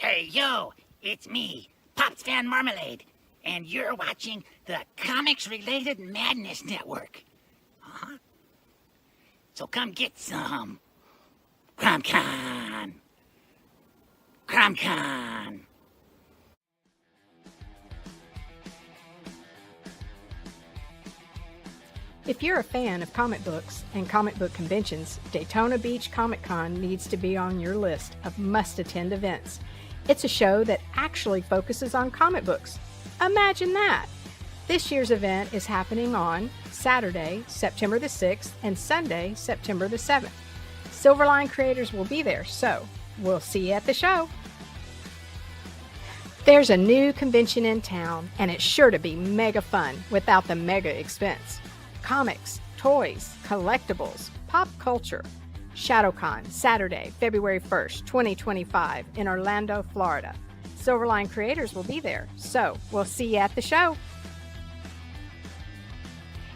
Hey, yo, it's me, Pops Fan Marmalade, and you're watching the Comics-Related Madness Network. Huh? So come get some. CromCon. CromCon. If you're a fan of comic books and comic book conventions, Daytona Beach Comic Con needs to be on your list of must-attend events. It's a show that actually focuses on comic books. Imagine that! This year's event is happening on Saturday, September the 6th, and Sunday, September the 7th. Silverline creators will be there, so we'll see you at the show. There's a new convention in town, and it's sure to be mega fun without the mega expense. Comics, toys, collectibles, pop culture. ShadowCon, Saturday, February 1st, 2025 in Orlando, Florida. Silverline creators will be there, so we'll see you at the show.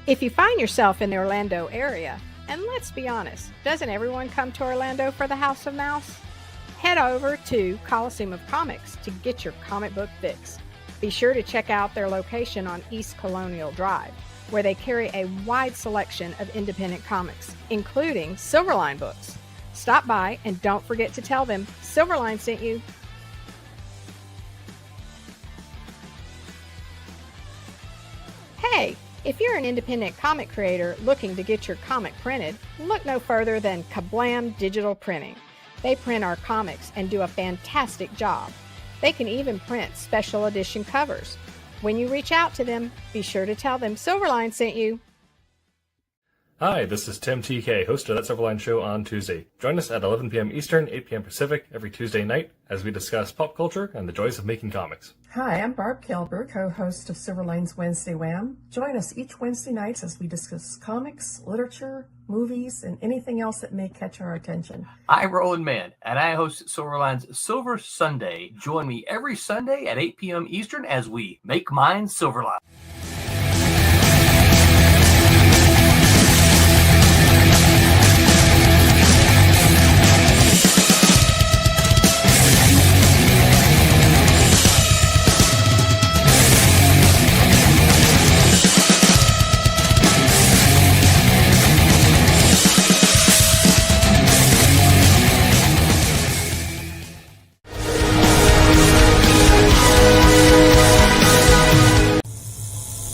If you find yourself in the Orlando area, and let's be honest, doesn't everyone come to Orlando for the House of Mouse? Head over to Coliseum of Comics to get your comic book fix. Be sure to check out their location on East Colonial Drive, where they carry a wide selection of independent comics, including Silverline books. Stop by and don't forget to tell them Silverline sent you. Hey, if you're an independent comic creator looking to get your comic printed, look no further than Kablam Digital Printing. They print our comics and do a fantastic job. They can even print special edition covers. When you reach out to them, be sure to tell them Silverline sent you. Hi, this is Tim TK, host of That Silverline Show on Tuesday. Join us at 11 p.m. Eastern, 8 p.m. Pacific every Tuesday night as we discuss pop culture and the joys of making comics. Hi, I'm Barb Kilber, co-host of Silverline's Wednesday Wham. Join us each Wednesday nights as we discuss comics, literature, movies, and anything else that may catch our attention. I'm Roland Mann, and I host Silverline's Silver Sunday. Join me every Sunday at 8 p.m. Eastern as we make mine Silverline.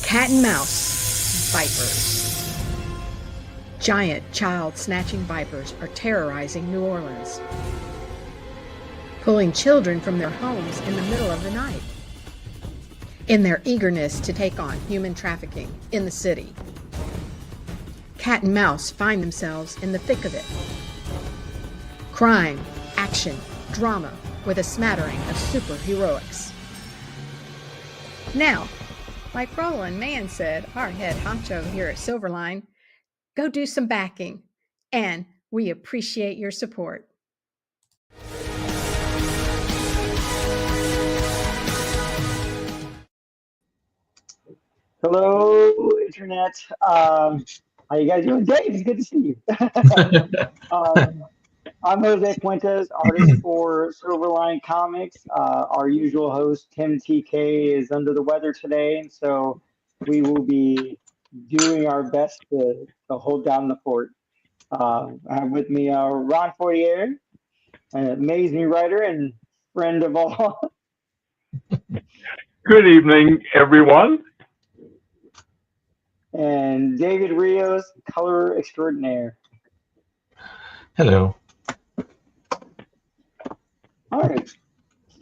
Cat and mouse, vipers. Giant child-snatching vipers are terrorizing New Orleans, pulling children from their homes in the middle of the night in their eagerness to take on human trafficking in the city. Cat and mouse find themselves in the thick of it. Crime, action, drama with a smattering of superheroics. Now, like Roland Mann said, our head honcho here at Silverline, go do some backing, and we appreciate your support. Hello, Internet. How you guys doing? Dave, it's good to see you. I'm Jose Fuentes, artist for Silverline Comics. Our usual host, Tim TK, is under the weather today, and so we will be doing our best to hold down the fort. I have with me Ron Fortier, an amazing writer and friend of all. Good evening, everyone. And David Rios, color extraordinaire. Hello. All right.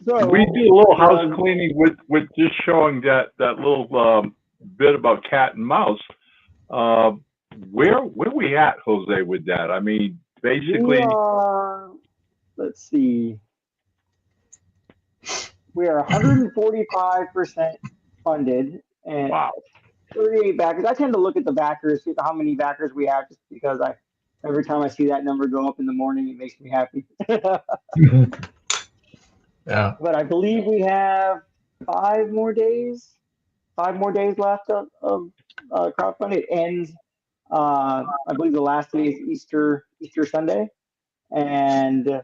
So we do a little house cleaning with just showing that little bit about cat and mouse. Where we at, Jose, with that? I mean, basically, let's see. We are 145% funded, and wow. 38 backers. I tend to look at the backers, see how many backers we have, just because every time I see that number go up in the morning, it makes me happy. Yeah. But I believe we have 5 more days left of crowdfunding. It ends, I believe the last day is Easter Sunday. And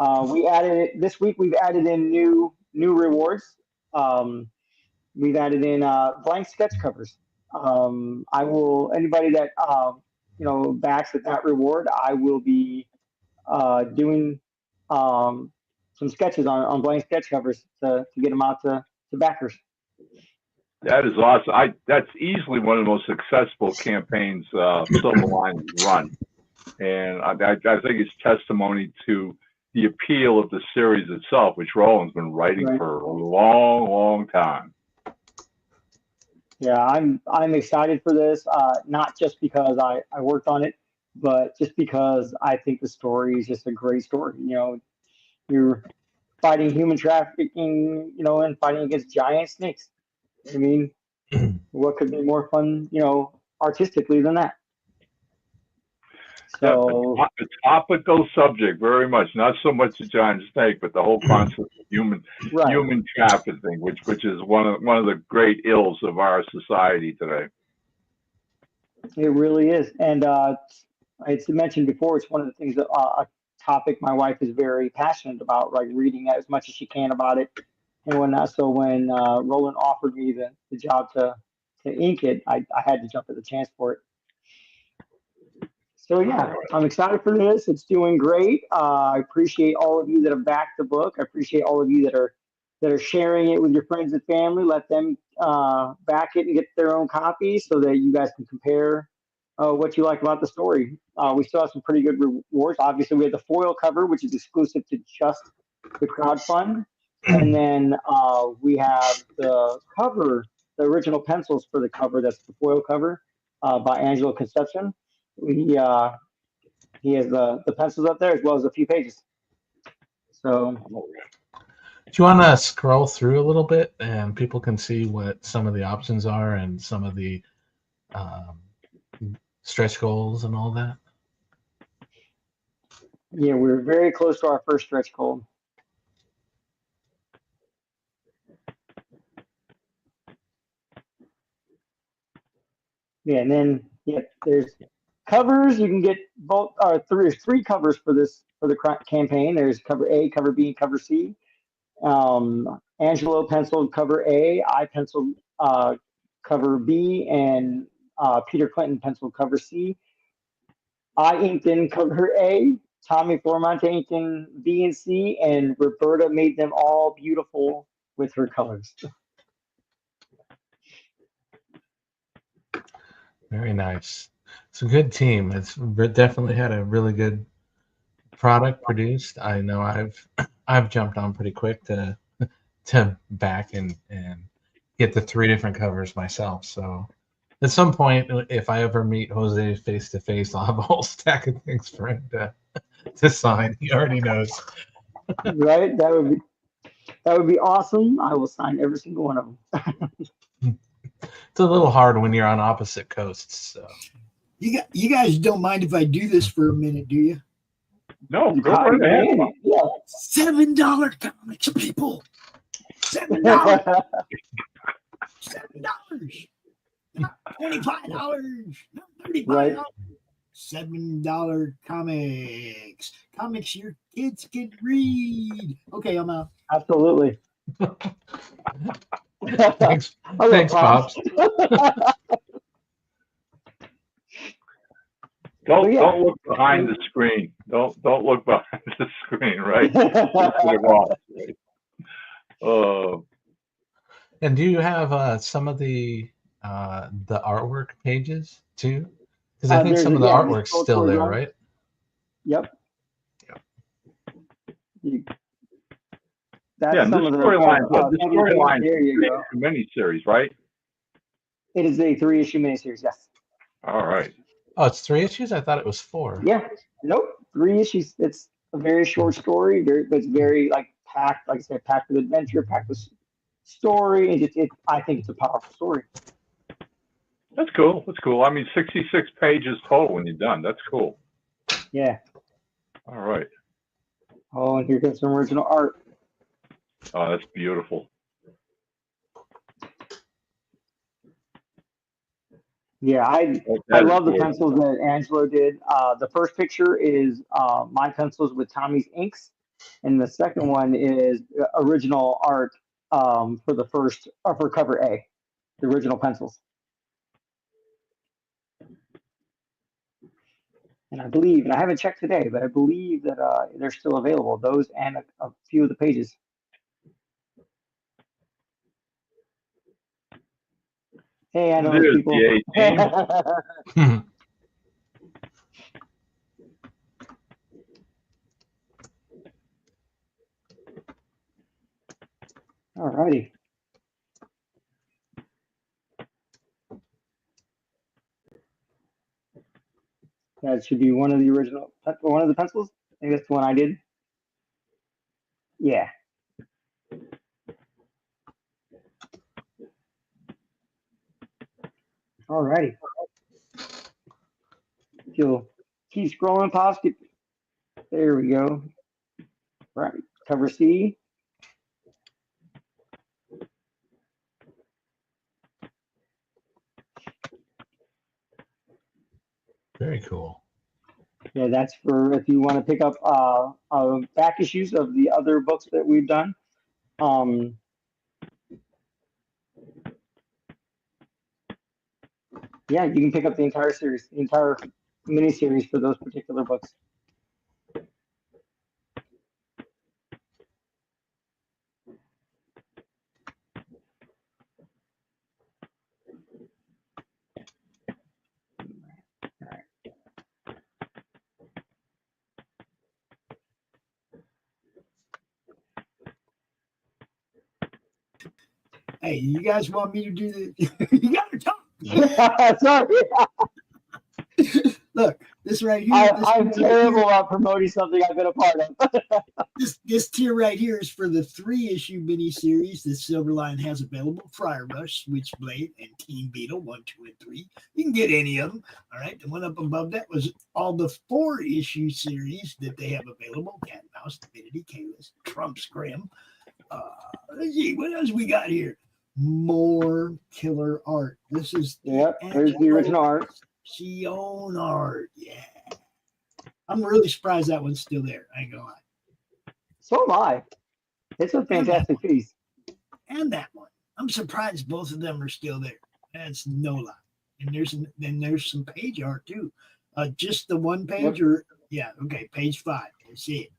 We added this week. We've added in new rewards. Um, we've added in blank sketch covers. I will anybody that backs with that reward. I will be doing some sketches on blank sketch covers to get them out to backers. That is awesome. That's easily one of the most successful campaigns Silverline has run, and I think it's testimony to the appeal of the series itself, which Roland's been writing for a long, long time. Yeah, I'm excited for this. Not just because I worked on it, but just because I think the story is just a great story. You're fighting human trafficking, and fighting against giant snakes. I mean, what could be more fun, artistically than that? So a topical subject, very much. Not so much the giant snake, but the whole concept of human trafficking, which is one of the great ills of our society today. It really is, and I mentioned before, it's one of the things that a topic my wife is very passionate about, like reading as much as she can about it and whatnot. So when Roland offered me the job to ink it, I had to jump at the chance for it. So yeah, I'm excited for this. It's doing great. I appreciate all of you that have backed the book. I appreciate all of you that are sharing it with your friends and family. Let them back it and get their own copy so that you guys can compare what you like about the story. We still have some pretty good rewards. Obviously, we have the foil cover, which is exclusive to just the crowdfund, and then we have the cover, the original pencils for the cover. That's the foil cover by Angelo Concepcion. He has the pencils up there as well as a few pages. So, do you want to scroll through a little bit and people can see what some of the options are and some of the stretch goals and all that? Yeah, we're very close to our first stretch goal. Yeah, and then there's covers. You can get both. There's three covers for the campaign. There's cover A, cover B, and cover C. Angelo penciled cover A, I penciled cover B, and Peter Clinton penciled cover C. I inked in cover A. Tommy Flormonte inked in B and C, and Roberta made them all beautiful with her colors. Very nice. It's a good team. It's definitely had a really good product produced. I know I've jumped on pretty quick to back and get the 3 different covers myself. So at some point, if I ever meet Jose face to face, I'll have a whole stack of things for him to sign. He already knows. Right? That would be awesome. I will sign every single one of them. It's a little hard when you're on opposite coasts. So you guys don't mind if I do this for a minute, do you? No, go right ahead. Yeah. $7 comics, people. $7. $7. Not $25. Not $35. Right. $7 comics. Comics your kids can read. Okay, I'm out. Absolutely. Thanks, Pops. Don't look behind the screen. Don't look behind the screen, right? And do you have some of the artwork pages too? Because I think some of the artwork's still there, right? Yep. That's some of the storyline. There you go. Miniseries, right? It is a 3-issue miniseries. Yes. All right. Oh, it's 3 issues? I thought it was 4. Yeah. Nope. 3 issues. It's a very short story. But it's very packed. Like I said, packed with adventure, packed with story, and I think it's a powerful story. That's cool. That's cool. I mean, 66 pages total when you're done. That's cool. Yeah. All right. Oh, and here comes some original art. Oh, that's beautiful. Yeah, I love the pencils that Angelo did. The first picture is my pencils with Tommy's inks, and the second one is original art for the first or for cover A, the original pencils. And I believe, and I haven't checked today, but I believe that they're still available. Those and a few of the pages. Hey, I know those There's people. the A team. All righty. That should be one of the original, one of the pencils. I think that's the one I did. Yeah. All righty. If you'll keep scrolling past it. There we go. Right. Cover C. Very cool. Yeah, that's for if you want to pick up back issues of the other books that we've done. Yeah, you can pick up the entire series, the entire mini series for those particular books. Hey, you guys want me to do the? You gotta talk. Sorry. Look, this right here. I'm terrible at promoting something I've been a part of. This tier right here is for the 3-issue miniseries that Silverline has available: Friar Rush, Switchblade, and Teen Beetle 1, 2, and 3. You can get any of them. All right. The one up above that was all the 4-issue series that they have available: Cat Mouse, Divinity, Kalis, Trump's Grim. Let's see what else we got here. More killer art. This is there's the original art. Sion art. Yeah. I'm really surprised that one's still there. I ain't gonna lie. So am I. It's a fantastic piece. And that one. I'm surprised both of them are still there. That's no lie. And there's some page art too. Just the one page or yeah, okay, page 5. That's it.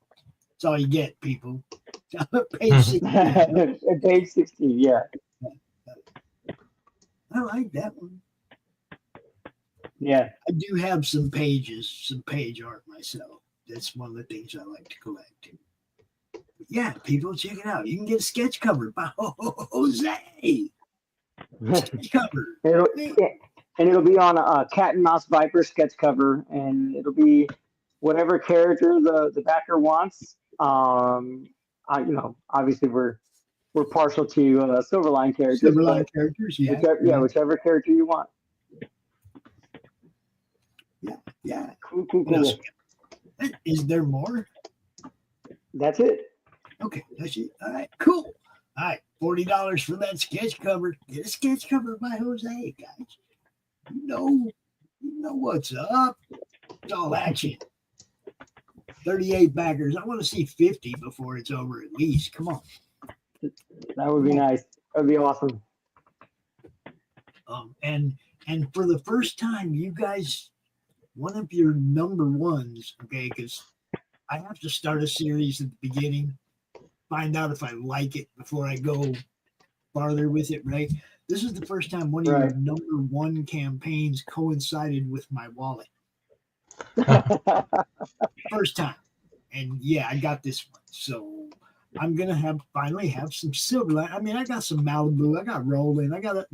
That's all you get, people. Page 16. Page 16, yeah. I like that one. Yeah. I do have some page art myself. That's one of the things I like to collect too. Yeah, people, check it out. You can get a sketch cover by Jose. Sketch cover. It'll be on a Cat and Mouse Viper sketch cover, and it'll be whatever character the backer wants. Obviously we're partial to Silverline characters. Silverline characters, yeah. Whichever character you want. Yeah. Cool. Is there more? That's it. Okay, that's it. All right, cool. All right, $40 for that sketch cover. Get a sketch cover by Jose, guys. You know what's up. It's all action. 38 backers. I want to see 50 before it's over at least. Come on. That would be nice. That would be awesome. And for the first time, you guys, one of your number ones, okay, because I have to start a series at the beginning, find out if I like it before I go farther with it, right? This is the first time one of your number one campaigns coincided with my wallet. First time. And yeah, I got this one. So I'm gonna finally have some Silverline. I mean, I got some Malibu, I got Roland, I got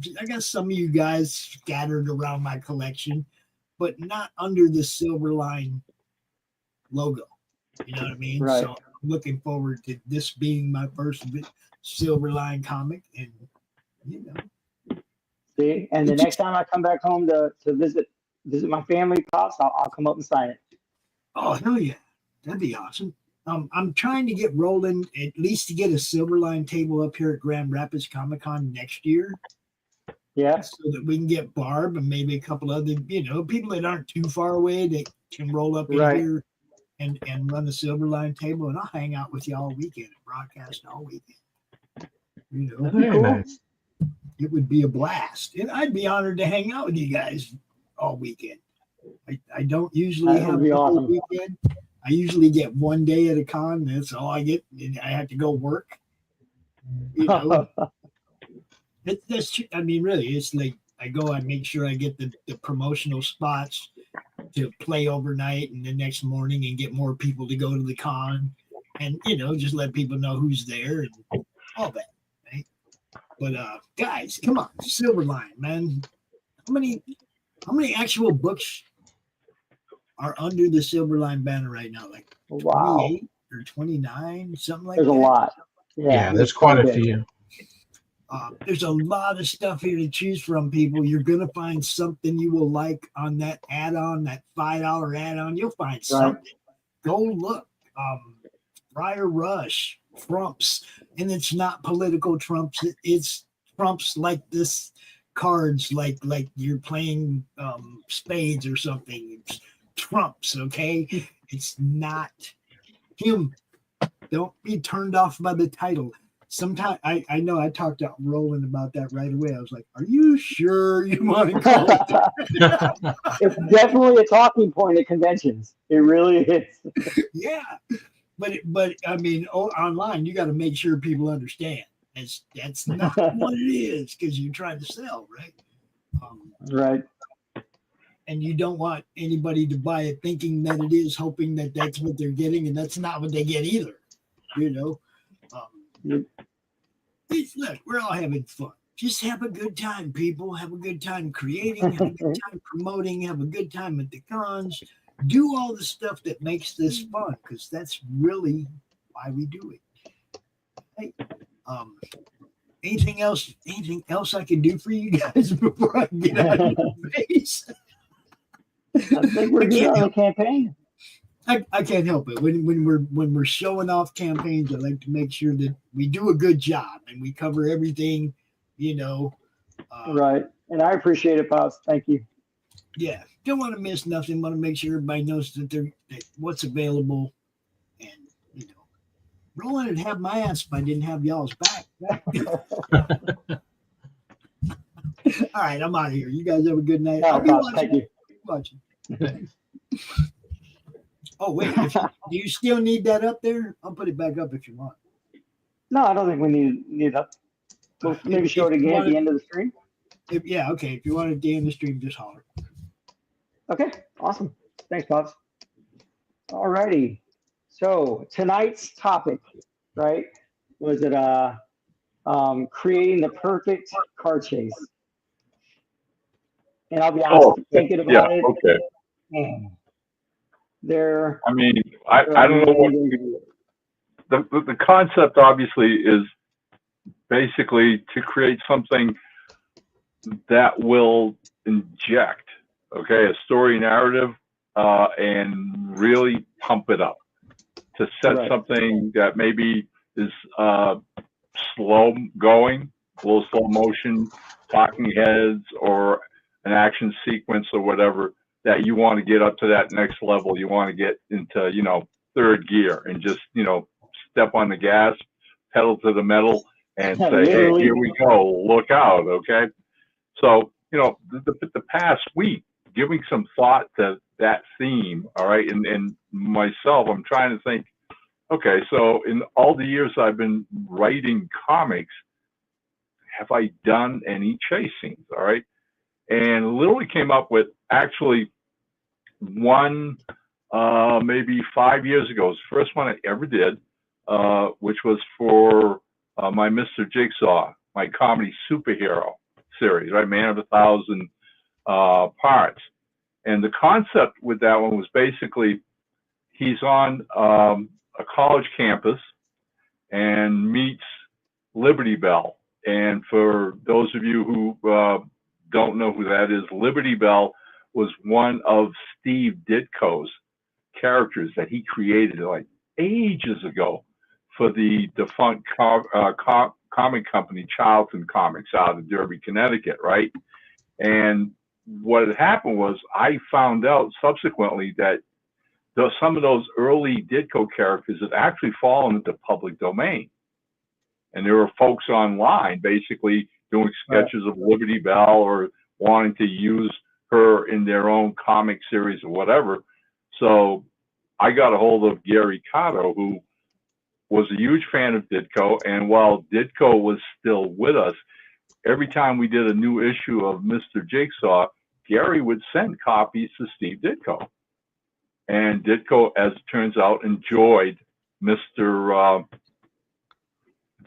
some of you guys scattered around my collection, but not under the Silverline logo. You know what I mean? Right. So I'm looking forward to this being my first Silverline comic, and you know. See, and the next time I come back home to visit my family, Pops, I'll come up and sign it. Oh hell yeah, that'd be awesome. I'm trying to get Roland at least to get a Silverline table up here at Grand Rapids Comic Con next year. Yeah. So that we can get Barb and maybe a couple other, people that aren't too far away that can roll up in here and run the Silverline table, and I'll hang out with you all weekend and broadcast all weekend. You know, Very nice. it would be a blast, and I'd be honored to hang out with you guys all weekend. I don't usually That would have be the whole awesome. weekend. I usually get one day at a con. That's all I get, and I have to go work. You know, I mean, really, it's like I go, I make sure I get the promotional spots to play overnight and the next morning and get more people to go to the con, and you know, just let people know who's there and all that, right? But guys, come on, Silverline, man. How many actual books are under the Silverline banner right now? Like Wow. 28 or 29, something like There's that. a lot. Yeah, there's quite a few. There's a lot of stuff here to choose from, people. You're going to find something you will like on that add-on, that $5 add-on. You'll find something. Go look. Friar Rush, Trumps. And it's not political Trumps. It's Trumps like this, cards like you're playing spades or something. It's Trumps, okay? It's not him. Don't be turned off by the title. Sometimes I know I talked to Roland about that right away. I was like, "Are you sure you want to call it that?" It's definitely a talking point at conventions. It really is. Yeah, but I mean, online you got to make sure people understand that's not what it is, because you're trying to sell, right? Right. And you don't want anybody to buy it thinking that it is, hoping that that's what they're getting, and that's not what they get either. You know. Look, we're all having fun. Just have a good time, people. Have a good time creating, have a good time promoting, have a good time at the cons. Do all the stuff that makes this fun, because that's really why we do it. Hey, anything else I can do for you guys before I get out of your face? I think we're good on the campaign. I can't help it. When we're showing off campaigns, I like to make sure that we do a good job and we cover everything, you know. Right. And I appreciate it, Pops. Thank you. Yeah. Don't want to miss nothing. Want to make sure everybody knows that what's available. And, you know, Roland would have my ass if I didn't have y'all's back. All right, I'm out of here. You guys have a good night. I'll be Pops, watching. thank you. Watching. Oh, wait. Do you still need that up there? I'll put it back up if you want. No, I don't think we need that. We'll maybe show it again at the end of the stream. Yeah, okay. If you want it at the end of the stream, just holler. Okay, awesome. Thanks, Pops. All righty. So tonight's topic, right, was it creating the perfect car chase. And I'll be honest, thinking about it. Okay. I mean, I don't know what the concept obviously is basically to create something that will inject, okay, a story narrative and really pump it up to set something that maybe is slow going, a little slow motion, talking heads, or an action sequence or whatever, that you want to get up to that next level. You want to get into, you know, third gear and just, you know, step on the gas, pedal to the metal, and say, hey, here we go, look out, okay? So, you know, the past week, giving some thought to that theme, all right, and myself, I'm trying to think, okay, so in all the years I've been writing comics, have I done any chase scenes, all right? And literally came up with actually one, maybe 5 years ago. It was the first one I ever did, which was for my Mr. Jigsaw, my comedy superhero series, right? Man of 1,000 parts. And the concept with that one was basically he's on a college campus and meets Liberty Bell. And for those of you who don't know who that is, Liberty Bell was one of Steve Ditko's characters that he created like ages ago for the defunct comic company Charlton Comics out of Derby, Connecticut, right? And what had happened was I found out subsequently that some of those early Ditko characters have actually fallen into public domain. And there are folks online basically doing sketches of Liberty Bell or wanting to use her in their own comic series or whatever. So I got a hold of Gary Cotto, who was a huge fan of Ditko. And while Ditko was still with us, every time we did a new issue of Mr. Jigsaw, Gary would send copies to Steve Ditko. And Ditko, as it turns out, enjoyed Mr.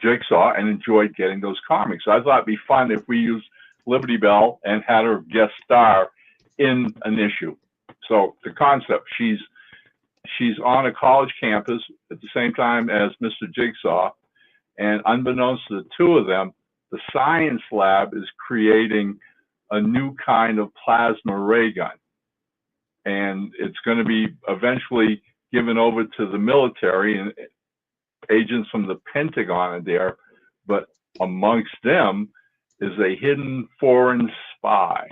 Jigsaw and enjoyed getting those comics. So I thought it'd be fun if we used Liberty Bell and had her guest star in an issue. So the concept, she's on a college campus at the same time as Mr. Jigsaw, and unbeknownst to the two of them, the science lab is creating a new kind of plasma ray gun. And it's going to be eventually given over to the military, and agents from the Pentagon are there, but amongst them is a hidden foreign spy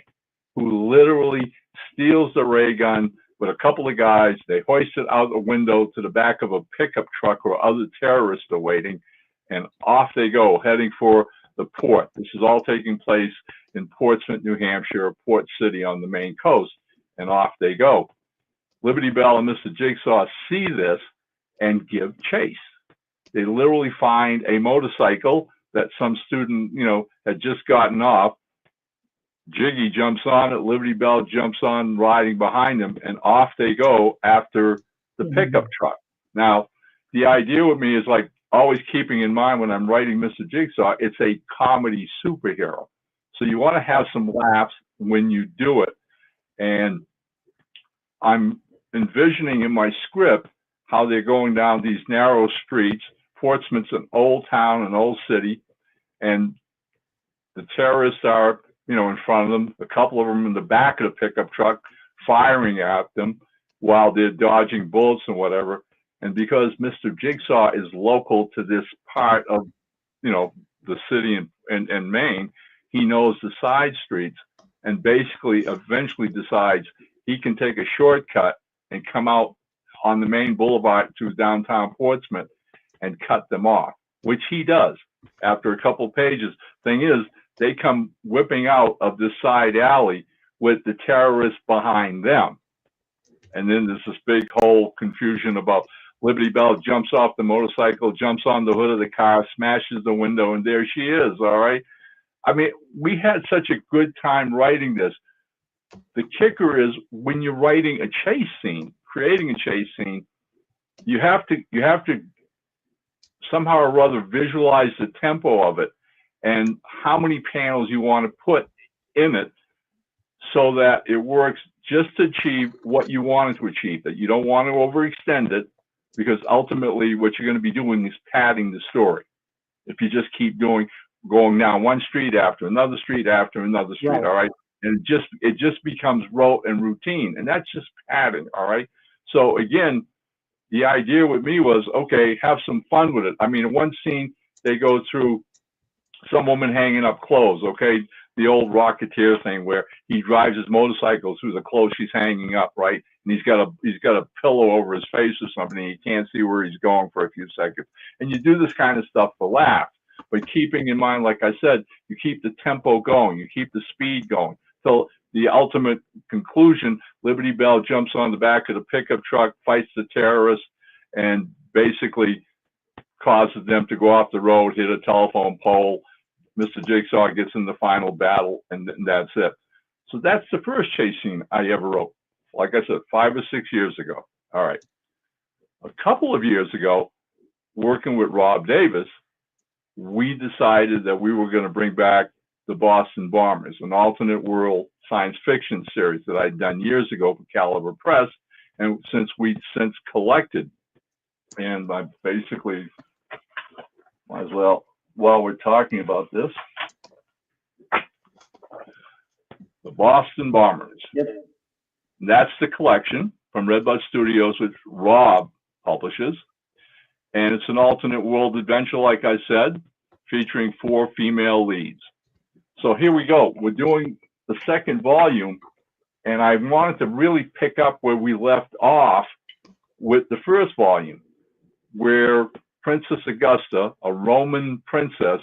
who literally steals the ray gun with a couple of guys. They hoist it out the window to the back of a pickup truck where other terrorists are waiting, and off they go, heading for the port. This is all taking place in Portsmouth, New Hampshire, a port city on the Maine coast, and off they go. Liberty Bell and Mr. Jigsaw see this and give chase. They literally find a motorcycle that some student, had just gotten off. Jiggy jumps on it, Liberty Bell jumps on, riding behind them, and off they go after the pickup truck. Now, the idea with me is like always keeping in mind when I'm writing Mr. Jigsaw, it's a comedy superhero. So you want to have some laughs when you do it. And I'm envisioning in my script how they're going down these narrow streets. Portsmouth's an old town, an old city, and the terrorists are, in front of them, a couple of them in the back of the pickup truck, firing at them while they're dodging bullets and whatever. And because Mr. Jigsaw is local to this part of, the city and Maine, he knows the side streets and basically eventually decides he can take a shortcut and come out on the main boulevard to downtown Portsmouth and cut them off, which he does after a couple pages. Thing is, they come whipping out of this side alley with the terrorists behind them. And then there's this big whole confusion about Liberty Bell jumps off the motorcycle, jumps on the hood of the car, smashes the window, and there she is, all right? I mean, we had such a good time writing this. The kicker is when you're writing a chase scene, creating a chase scene, you have to somehow or other visualize the tempo of it and how many panels you want to put in it so that it works just to achieve what you wanted to achieve, that you don't want to overextend it, because ultimately what you're going to be doing is padding the story. If you just keep going down one street after another street after another street, all right? And it just becomes rote and routine, and that's just padding, all right? So again, the idea with me was, okay, have some fun with it. I mean, in one scene, they go through some woman hanging up clothes, okay? The old Rocketeer thing where he drives his motorcycle through the clothes she's hanging up, right? And he's got a pillow over his face or something, and he can't see where he's going for a few seconds. And you do this kind of stuff for laughs, but keeping in mind, like I said, you keep the tempo going, you keep the speed going. So the ultimate conclusion, Liberty Bell jumps on the back of the pickup truck, fights the terrorists, and basically causes them to go off the road, hit a telephone pole. Mr. Jigsaw gets in the final battle, and that's it. So that's the first chase scene I ever wrote. Like I said, 5 or 6 years ago. All right. A couple of years ago, working with Rob Davis, we decided that we were going to bring back the Boston Bombers, an alternate world science fiction series that I'd done years ago for Caliber Press, and we'd since collected. And I basically might as well, while we're talking about this, the Boston Bombers. Yep. That's the collection from Redbud Studios, which Rob publishes. And it's an alternate world adventure, like I said, featuring 4 female leads. So here we go. We're doing the second volume, and I wanted to really pick up where we left off with the first volume, where Princess Augusta, a Roman princess,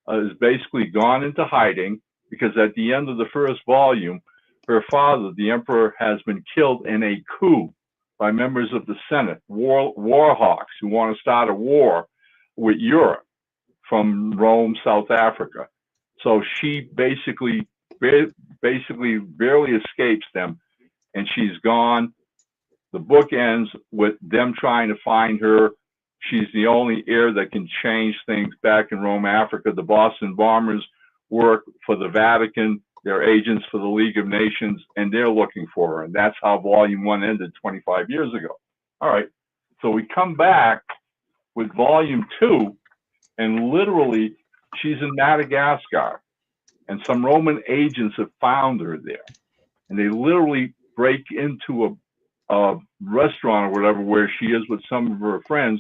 is basically gone into hiding because at the end of the first volume, her father, the emperor, has been killed in a coup by members of the Senate, war hawks who want to start a war with Europe from Rome, South Africa. So she basically barely escapes them, and she's gone. The book ends with them trying to find her. She's the only heir that can change things back in Rome, Africa. The Boston bombers work for the Vatican. They're agents for the League of Nations, and they're looking for her. And that's how Volume 1 ended 25 years ago. All right. So we come back with Volume 2, and literally she's in Madagascar. And some Roman agents have found her there. And they literally break into a restaurant or whatever where she is with some of her friends,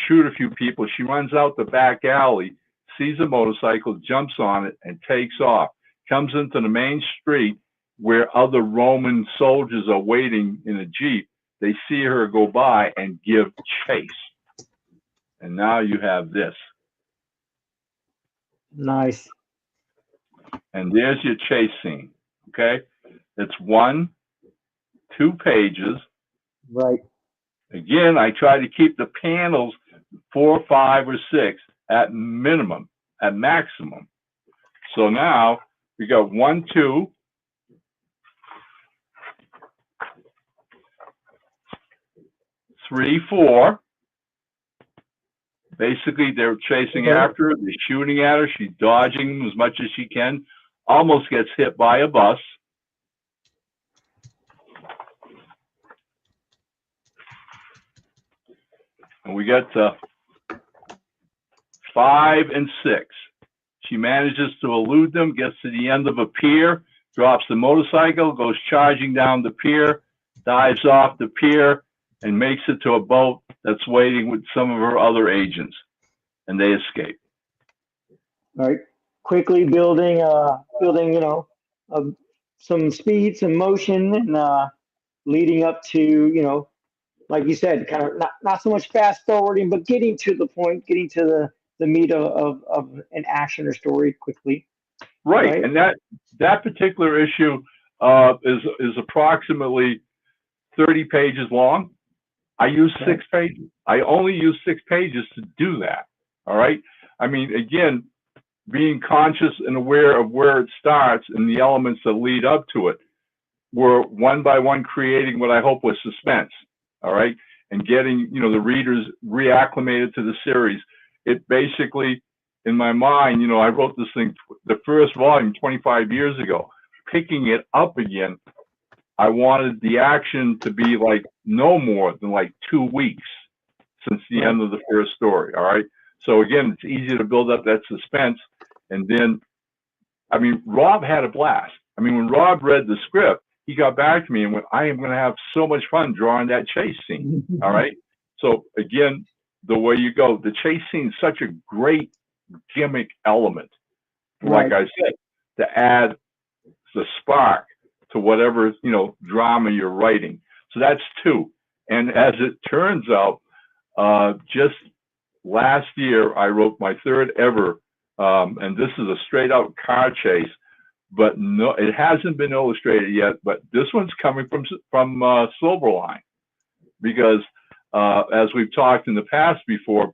shoot a few people. She runs out the back alley, sees a motorcycle, jumps on it, and takes off. Comes into the main street where other Roman soldiers are waiting in a Jeep. They see her go by and give chase. And now you have this. Nice. And there's your chase scene. Okay? It's 1, 2 pages. Right. Again, I try to keep the panels 4, 5, or 6 at minimum, at maximum. So now we got 1, 2, 3, 4. Basically, they're chasing after her. They're shooting at her. She's dodging them as much as she can. Almost gets hit by a bus. And we got 5 and 6. She manages to elude them, gets to the end of a pier, drops the motorcycle, goes charging down the pier, dives off the pier, and makes it to a boat that's waiting with some of her other agents. And they escape. All right. Quickly building, some speed, some motion, and leading up to, like you said, kind of not so much fast forwarding, but getting to the point, getting to the meat of an action or story quickly. Right. And that particular issue is approximately 30 pages long. I use 6 pages. I only use 6 pages to do that. All right. I mean, again, being conscious and aware of where it starts and the elements that lead up to it, we're one by one creating what I hope was suspense. All right. And getting, the readers reacclimated to the series. It basically, in my mind, I wrote this thing, the first volume 25 years ago. Picking it up again, I wanted the action to be like no more than like 2 weeks since the end of the first story. All right. So again, it's easy to build up that suspense. And then, Rob had a blast. When Rob read the script, he got back to me and went, I am going to have so much fun drawing that chase scene. All right. So again, the way you go, the chase scene is such a great gimmick element, like I said, to add the spark to whatever, drama you're writing. So that's 2. And as it turns out, just last year, I wrote my 3rd ever, and this is a straight out car chase, but no, it hasn't been illustrated yet, but this one's coming from Silverline, because as we've talked in the past before,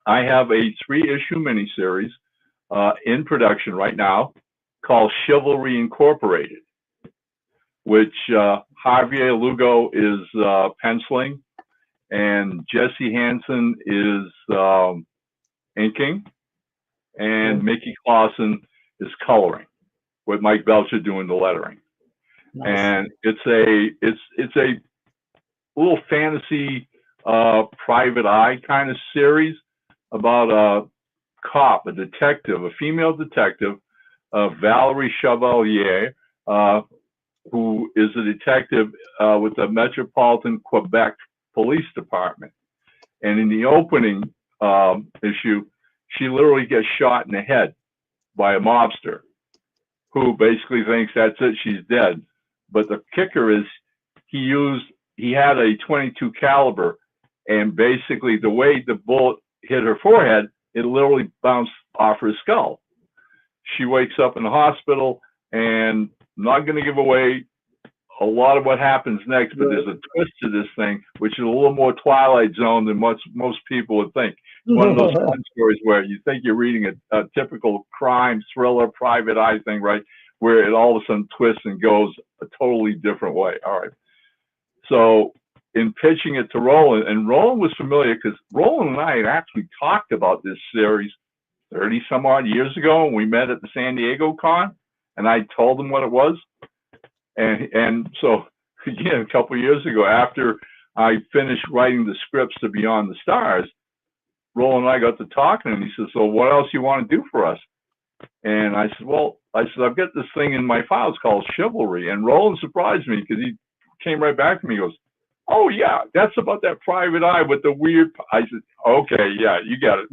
I have a 3-issue miniseries in production right now called Chivalry Incorporated, which Javier Lugo is penciling, and Jesse Hansen is inking, and Mickey Clausen is coloring, with Mike Belcher doing the lettering. Nice. And it's a little fantasy private eye kind of series about a cop, a detective, a female detective, Valerie Chevalier, who is a detective with the Metropolitan Quebec Police Department. And in the opening issue, she literally gets shot in the head by a mobster who basically thinks that's it, she's dead. But the kicker is he he had a 22 caliber, and basically the way the bullet hit her forehead, it literally bounced off her skull. She wakes up in the hospital, and I'm not going to give away a lot of what happens next, but there's a twist to this thing, which is a little more Twilight Zone than most people would think. One of those fun stories where you think you're reading a typical crime thriller, private eye thing, right? Where it all of a sudden twists and goes a totally different way. All right. So in pitching it to Roland, and Roland was familiar because Roland and I had actually talked about this series 30 some odd years ago when we met at the San Diego Con, and I told him what it was. And so again, a couple of years ago, after I finished writing the scripts to Beyond the Stars, Roland and I got to talking, and he says, "So what else you want to do for us?" And I said, "Well, I've got this thing in my files called Chivalry." And Roland surprised me because he came right back to me. He goes, "Oh yeah, that's about that private eye with the weird." I said, "Okay, yeah, you got it."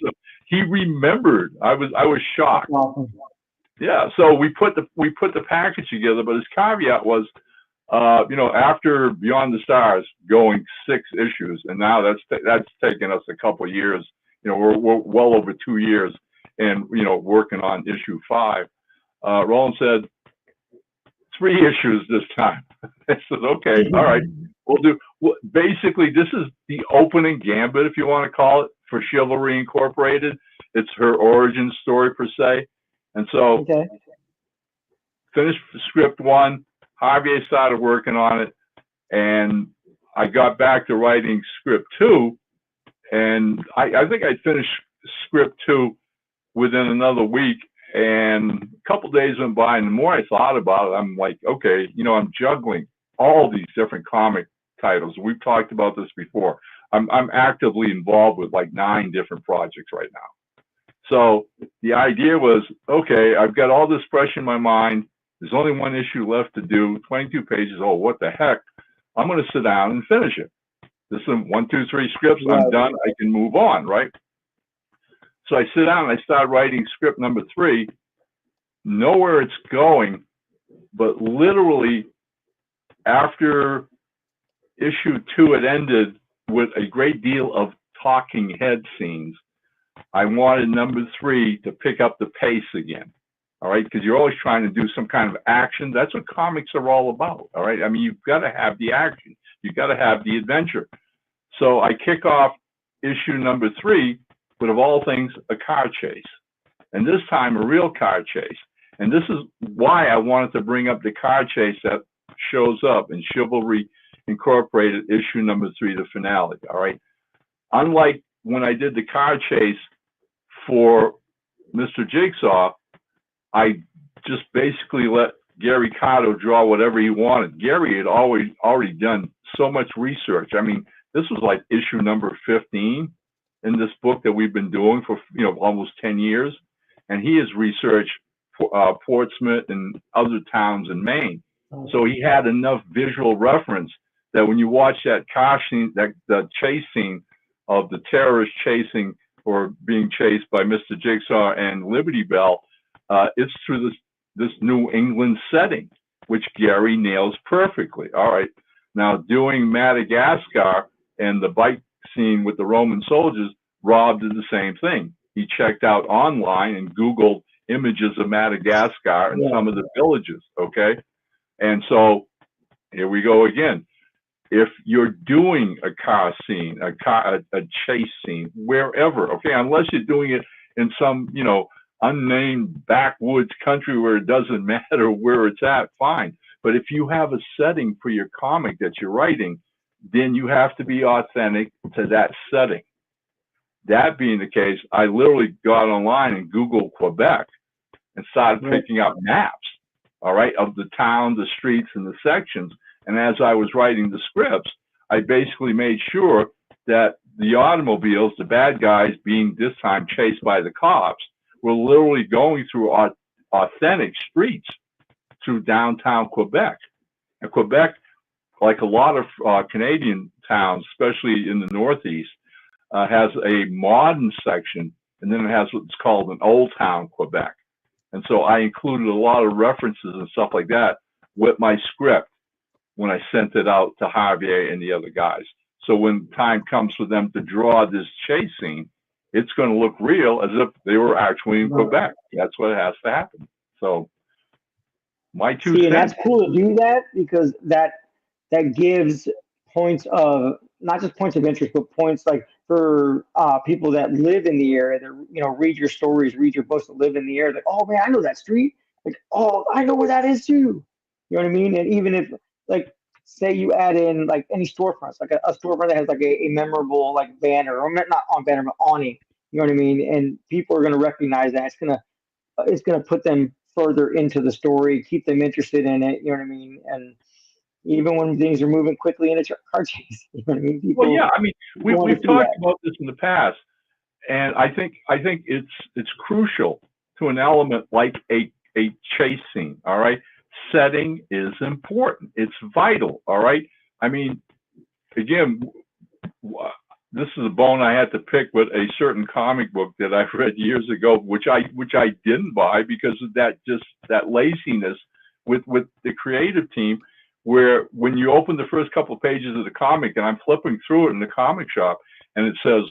So he remembered. I was shocked. Awesome. Yeah, so we put the package together, but his caveat was, after Beyond the Stars going 6 issues, and now that's taken us a couple of years. We're well over 2 years, and working on issue 5. Roland said 3 issues this time. I said, okay, all right, we'll do. Basically, this is the opening gambit, if you want to call it, for Chivalry Incorporated. It's her origin story per se. And so, finished script 1, Javier started working on it, and I got back to writing script 2, and I think I finished script 2 within another week, and a couple days went by, and the more I thought about it, I'm like, okay, I'm juggling all these different comic titles. We've talked about this before. I'm actively involved with like 9 different projects right now. So the idea was, okay, I've got all this fresh in my mind. There's only 1 issue left to do, 22 pages. Oh, what the heck? I'm going to sit down and finish it. This is 1, 2, 3 scripts. I'm done. I can move on, right? So I sit down and I start writing script number 3. Know where it's going, but literally after issue 2 had ended with a great deal of talking head scenes, I wanted number 3 to pick up the pace again. All right, because you're always trying to do some kind of action. That's what comics are all about. All right, I mean, you've got to have the action, you've got to have the adventure. So I kick off issue number 3 with, of all things, a car chase, and this time a real car chase. And this is why I wanted to bring up the car chase that shows up in Chivalry Incorporated issue number 3, the finale. All right, unlike when I did the car chase for Mr. Jigsaw, I just basically let Gary Cotto draw whatever he wanted. Gary had already done so much research. I mean, this was like issue number 15 in this book that we've been doing for almost 10 years, and he has researched Portsmouth and other towns in Maine. So he had enough visual reference that when you watch that car scene, the chase scene of the terrorists chasing or being chased by Mr. Jigsaw and Liberty Bell, it's through this New England setting, which Gary nails perfectly. All right, now doing Madagascar and the bike scene with the Roman soldiers, Rob did the same thing. He checked out online and Googled images of Madagascar and some of the villages. Okay, and so here we go again. If you're doing a car scene, a chase scene, wherever, okay, unless you're doing it in some, unnamed backwoods country where it doesn't matter where it's at, fine. But if you have a setting for your comic that you're writing, then you have to be authentic to that setting. That being the case, I literally got online and Googled Quebec and started picking up maps, all right, of the town, the streets, and the sections. And as I was writing the scripts, I basically made sure that the automobiles, the bad guys being this time chased by the cops, were literally going through authentic streets through downtown Quebec. And Quebec, like a lot of Canadian towns, especially in the Northeast, has a modern section, and then it has what's called an Old Town Quebec. And so I included a lot of references and stuff like that with my script. when I sent it out to Javier and the other guys. So when time comes for them to draw this chase scene, it's going to look real as if they were actually in Quebec. That's what has to happen. So my two See, and cents. that's cool to do that because that gives points of not just points of interest, but points like for people that live in the area that read your stories, read your books, that live in the area. Like, oh man, I know that street. Like, oh, I know where that is too. You know what I mean? And even if like say you add in like any storefronts, like a storefront that has like a memorable like banner or not on banner but awning. You know what I mean? And people are going to recognize that. It's gonna put them further into the story, keep them interested in it. You know what I mean? And even when things are moving quickly in a car chase, you know what I mean? Well, People yeah, I mean, want we've to see talked that. about this in the past, and I think it's crucial to an element like a chase scene. All right, setting is important. It's vital. All right. I mean, again, this is a bone I had to pick with a certain comic book that I read years ago, which I didn't buy because of that laziness with the creative team, where when you open the first couple of pages of the comic, and I'm flipping through it in the comic shop, and it says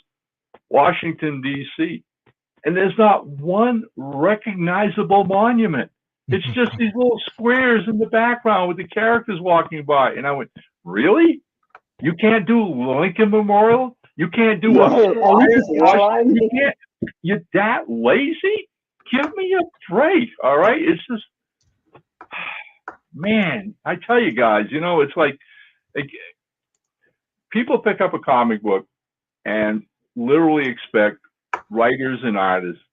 Washington D.C. and there's not one recognizable monument. It's just these little squares in the background with the characters walking by, and I went, really? You can't do Lincoln Memorial? You can't do a At least it's outlined. You can't. You're that lazy? Give me a break, all right? It's just, man, I tell you guys, it's like people pick up a comic book and literally expect writers and artists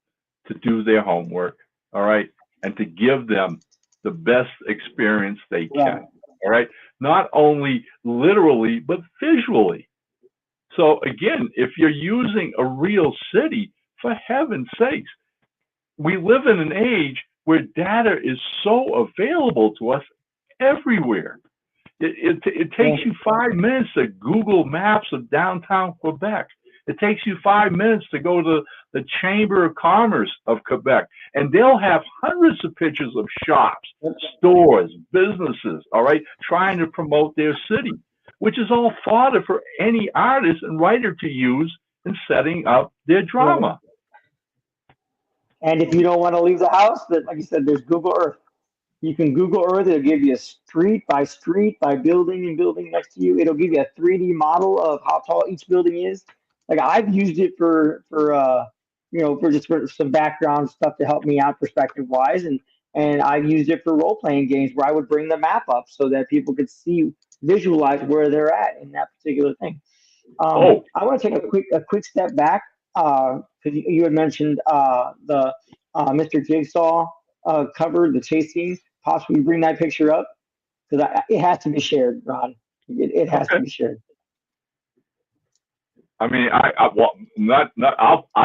to do their homework, all right, and to give them the best experience they can, all right? Not only literally, but visually. So again, if you're using a real city, for heaven's sakes, we live in an age where data is so available to us everywhere. It takes you 5 minutes to Google Maps of downtown Quebec. It takes you 5 minutes to go to the Chamber of Commerce of Quebec, and they'll have hundreds of pictures of shops, stores, businesses, all right, trying to promote their city, which is all fodder for any artist and writer to use in setting up their drama. And if you don't want to leave the house, like you said, there's Google Earth. You can Google Earth. It'll give you street by building and building next to you. It'll give you a 3D model of how tall each building is. Like I've used it for some background stuff to help me out perspective wise, and I've used it for role playing games where I would bring the map up so that people could visualize where they're at in that particular thing. I want to take a quick step back because you had mentioned the Mr. Jigsaw cover, the chase scene. Possibly bring that picture up because it has to be shared, Ron. It has to be shared. I mean, I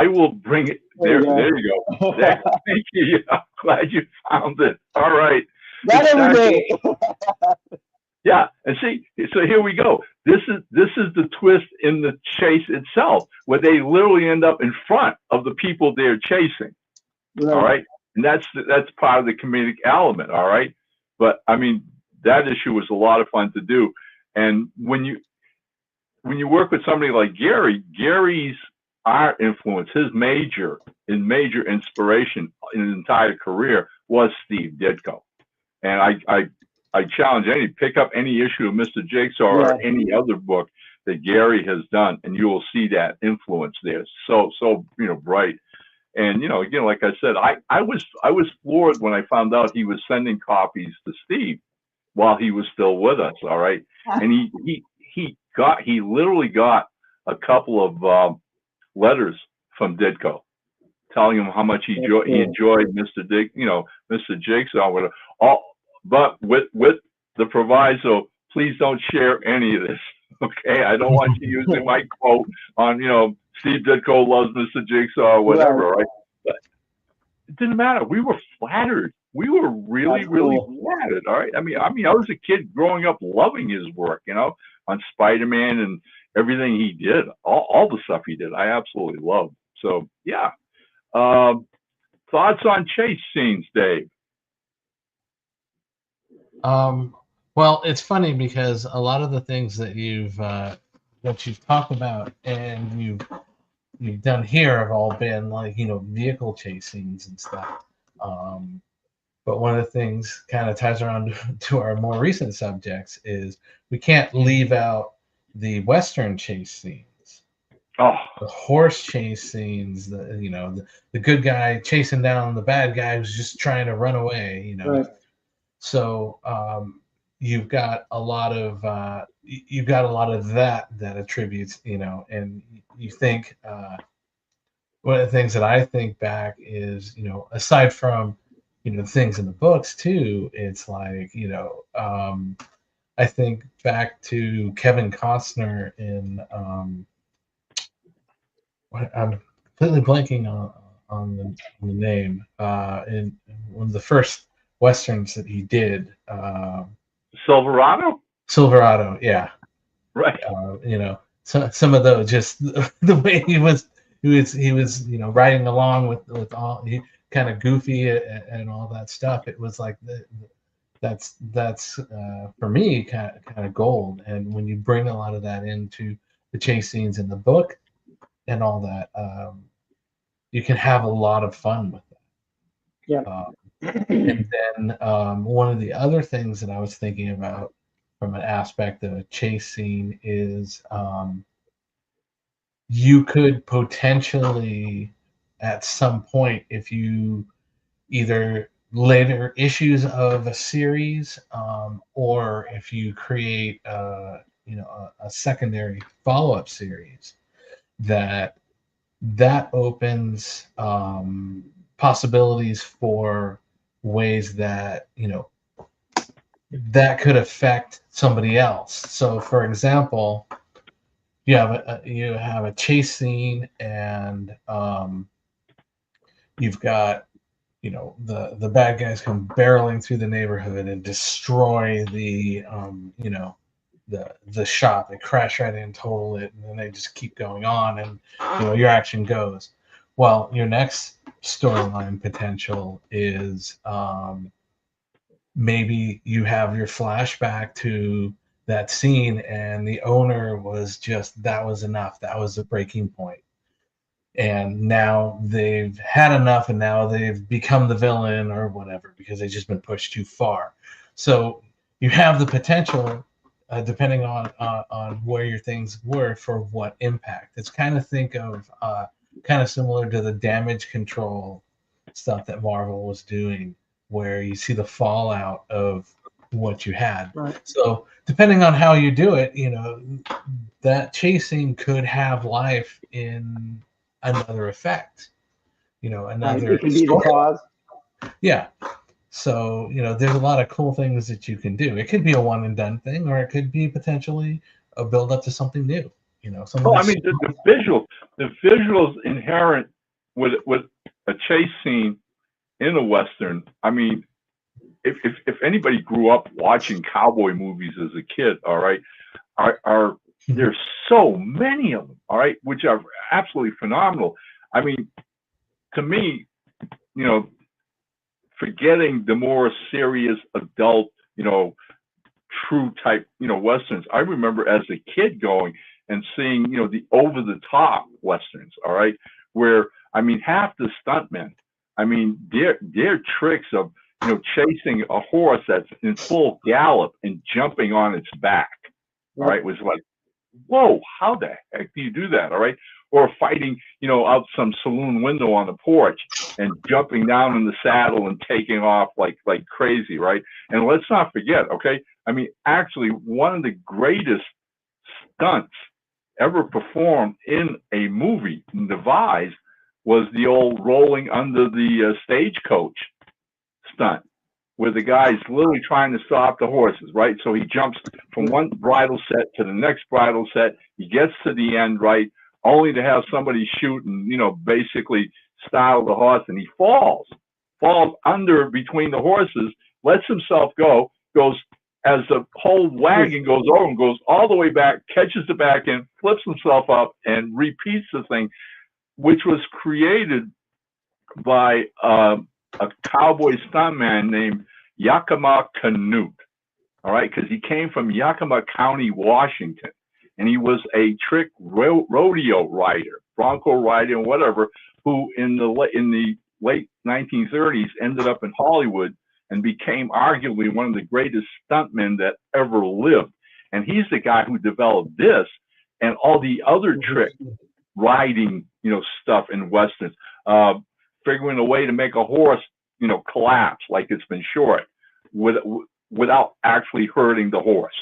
will bring it there. There you go. Thank you. I'm glad you found it. All right. Not every day. Yeah, and see, so here we go. This is the twist in the chase itself, where they literally end up in front of the people they're chasing. Right. All right, and that's part of the comedic element. All right, but I mean that issue was a lot of fun to do, and when you work with somebody like Gary's art influence, his major inspiration in his entire career was Steve Ditko, and I challenge any pick up any issue of Mr. Jigsaw or any other book that Gary has done, and you will see that influence there. So bright, and again, like I said, I was floored when I found out he was sending copies to Steve while he was still with us. All right, and he literally got a couple of letters from Ditko telling him how much he enjoyed Mr. Jigsaw with all. But with the proviso, please don't share any of this. Okay, I don't want you using my quote on Steve Ditko loves Mr. Jigsaw or whatever, right? But it didn't matter. We were flattered. We were really flattered. All right. I mean, I was a kid growing up loving his work, on Spider-Man and everything he did, all the stuff he did. I absolutely loved. So yeah. Thoughts on chase scenes, Dave? Well, it's funny because a lot of the things that you've talked about and you've done here have all been like vehicle chase scenes and stuff. Um, but one of the things kind of ties around to our more recent subjects is we can't leave out the Western chase scenes, Oh, the horse chase scenes, the good guy chasing down the bad guy who's just trying to run away, Right. So you've got a lot of that attributes, and you think one of the things that I think back is, aside from things in the books too, it's like I think back to Kevin Costner in I'm completely blanking on the name in one of the first westerns that he did. Silverado? Silverado, yeah. Right. Some of those, just the way he was riding along with all, he kind of goofy and all that stuff. It was like that's for me kind of gold. And when you bring a lot of that into the chase scenes in the book and all that, you can have a lot of fun with it. Yeah. And then one of the other things that I was thinking about from an aspect of a chase scene is you could potentially, at some point, if you either later issues of a series, or if you create a secondary follow-up series, that opens possibilities for ways that that could affect somebody else. So, for example, you have a chase scene, and you've got the bad guys come barreling through the neighborhood and destroy the shop. They crash right in, total it, and then they just keep going on, and your action goes. Well, your next storyline potential is maybe you have your flashback to that scene, and the owner was just, that was enough. That was a breaking point. And now they've had enough, and now they've become the villain or whatever because they've just been pushed too far. So you have the potential, depending on where your things were, for what impact. It's kind of kind of similar to the damage control stuff that Marvel was doing, where you see the fallout of what you had. Right. So depending on how you do it, that chasing could have life in another effect, Right. another It can be the story. cause. Yeah. So, there's a lot of cool things that you can do. It could be a one and done thing, or it could be potentially a build up to something new. Something Well, I that's mean, the visuals inherent with a chase scene in a Western. I mean, if anybody grew up watching cowboy movies as a kid, all right, are there's so many of them, all right, which are absolutely phenomenal. I mean, to me, forgetting the more serious adult, true type, Westerns. I remember as a kid going and seeing, the over the top Westerns, all right, where, I mean, half the stuntmen, I mean, their tricks of, chasing a horse that's in full gallop and jumping on its back, all right, was like, whoa, how the heck do you do that? All right. Or fighting, out some saloon window on the porch and jumping down in the saddle and taking off like crazy, right? And let's not forget, okay, I mean, actually, one of the greatest stunts ever performed in a movie devised was the old rolling under the stagecoach stunt, where the guy's literally trying to stop the horses, right? So he jumps from one bridle set to the next bridle set. He gets to the end, right, only to have somebody shoot and, basically style the horse, and he falls under between the horses, lets himself go, goes as the whole wagon goes over and goes all the way back, catches the back end, flips himself up, and repeats the thing, which was created by a cowboy stuntman named Yakima Canute. all right, because he came from Yakima County, Washington, and he was a trick rodeo rider, bronco rider, and whatever, who in the late 1930s ended up in Hollywood and became arguably one of the greatest stuntmen that ever lived. And he's the guy who developed this and all the other trick riding, stuff in westerns, figuring a way to make a horse, collapse like it's been short without actually hurting the horse.